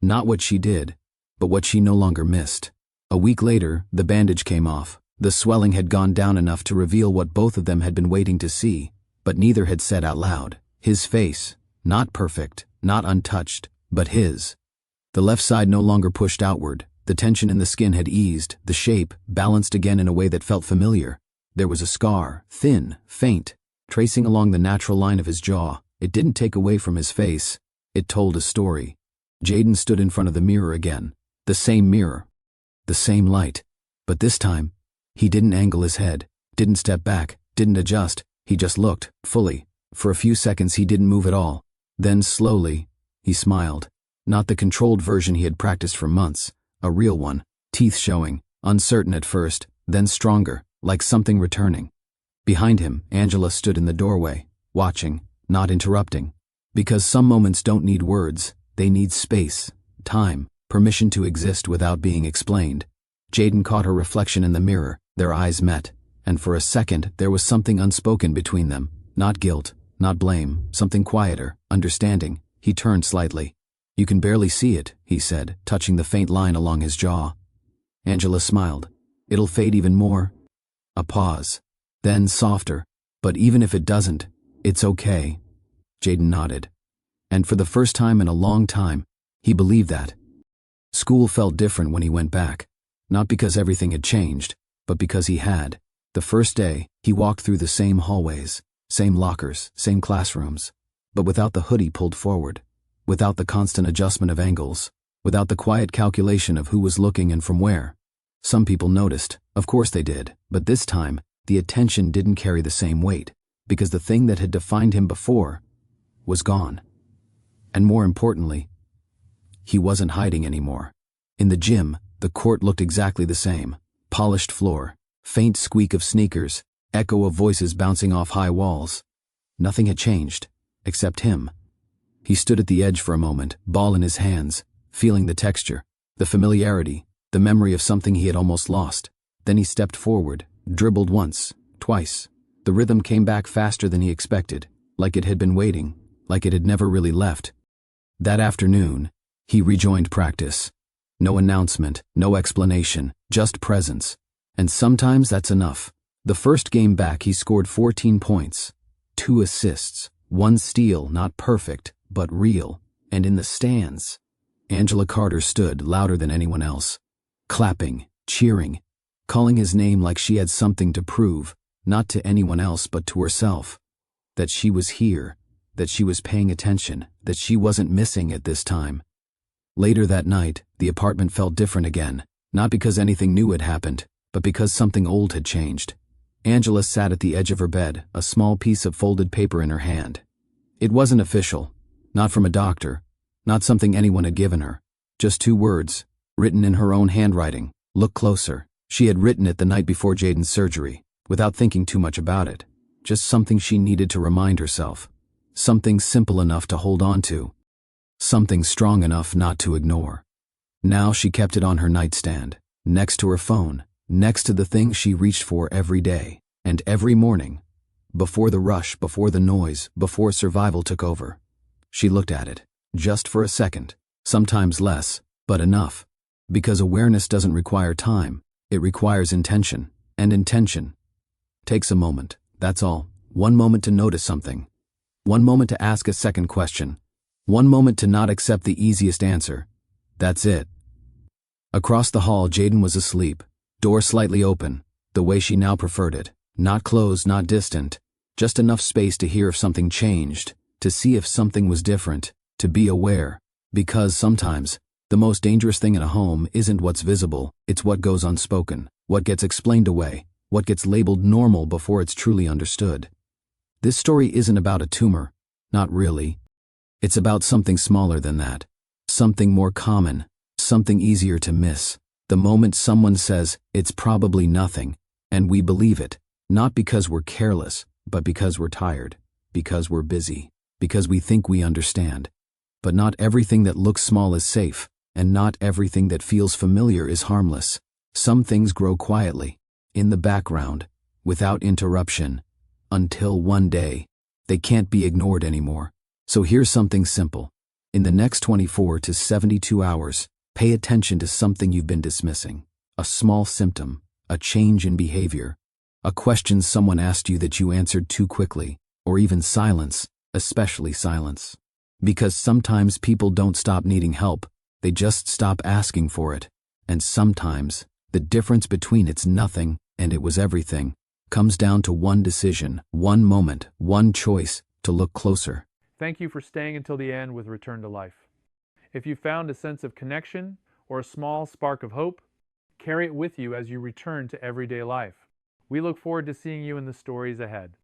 Not what she did, but what she no longer missed. A week later, the bandage came off. The swelling had gone down enough to reveal what both of them had been waiting to see, but neither had said out loud. His face, not perfect, not untouched, but his. The left side no longer pushed outward. The tension in the skin had eased, the shape balanced again in a way that felt familiar. There was a scar, thin, faint, tracing along the natural line of his jaw. It didn't take away from his face. It told a story. Jaden stood in front of the mirror again. The same mirror. The same light. But this time, he didn't angle his head, didn't step back, didn't adjust. He just looked, fully. For a few seconds he didn't move at all. Then slowly, he smiled. Not the controlled version he had practiced for months. A real one, teeth showing, uncertain at first, then stronger, like something returning. Behind him, Angela stood in the doorway, watching, not interrupting. Because some moments don't need words, they need space, time, permission to exist without being explained. Jaden caught her reflection in the mirror, their eyes met, and for a second there was something unspoken between them. Not guilt, not blame, something quieter, understanding. He turned slightly. "You can barely see it," he said, touching the faint line along his jaw. Angela smiled. "It'll fade even more." A pause. Then softer. "But even if it doesn't, it's okay." Jaden nodded. And for the first time in a long time, he believed that. School felt different when he went back. Not because everything had changed, but because he had. The first day, he walked through the same hallways, same lockers, same classrooms, but without the hoodie pulled forward, without the constant adjustment of angles, without the quiet calculation of who was looking and from where. Some people noticed, of course they did, but this time, the attention didn't carry the same weight, because the thing that had defined him before was gone. And more importantly, he wasn't hiding anymore. In the gym, the court looked exactly the same. Polished floor, faint squeak of sneakers, echo of voices bouncing off high walls. Nothing had changed, except him. He stood at the edge for a moment, ball in his hands, feeling the texture, the familiarity, the memory of something he had almost lost. Then he stepped forward, dribbled once, twice. The rhythm came back faster than he expected, like it had been waiting, like it had never really left. That afternoon, he rejoined practice. No announcement, no explanation, just presence. And sometimes that's enough. The first game back he scored 14 points, 2 assists, 1 steal, not perfect, but real. And in the stands, Angela Carter stood louder than anyone else, clapping, cheering, calling his name like she had something to prove, not to anyone else but to herself. That she was here, that she was paying attention, that she wasn't missing at this time. Later that night, the apartment felt different again, not because anything new had happened, but because something old had changed. Angela sat at the edge of her bed, a small piece of folded paper in her hand. It wasn't official, not from a doctor, not something anyone had given her, just 2 words, written in her own handwriting. Look closer. She had written it the night before Jaden's surgery, without thinking too much about it. Just something she needed to remind herself. Something simple enough to hold on to. Something strong enough not to ignore. Now she kept it on her nightstand, next to her phone, next to the things she reached for every day, and every morning. Before the rush, before the noise, before survival took over. She looked at it, just for a second, sometimes less, but enough. Because awareness doesn't require time, it requires intention, and intention takes a moment, that's all. 1 moment to notice something. 1 moment to ask a second question. 1 moment to not accept the easiest answer. That's it. Across the hall, Jaden was asleep, door slightly open, the way she now preferred it. Not closed, not distant, just enough space to hear if something changed, to see if something was different, to be aware. Because sometimes, the most dangerous thing in a home isn't what's visible, it's what goes unspoken, what gets explained away, what gets labeled normal before it's truly understood. This story isn't about a tumor, not really. It's about something smaller than that, something more common, something easier to miss. The moment someone says, it's probably nothing, and we believe it, not because we're careless, but because we're tired, because we're busy, because we think we understand. But not everything that looks small is safe, and not everything that feels familiar is harmless. Some things grow quietly, in the background, without interruption, until one day, they can't be ignored anymore. So here's something simple. In the next 24 to 72 hours, pay attention to something you've been dismissing. A small symptom, a change in behavior, a question someone asked you that you answered too quickly, or even silence, especially silence. Because sometimes people don't stop needing help, they just stop asking for it. And sometimes, the difference between it's nothing and it was everything comes down to one decision, one moment, one choice to look closer. Thank you for staying until the end with Return to Life. If you found a sense of connection or a small spark of hope, carry it with you as you return to everyday life. We look forward to seeing you in the stories ahead.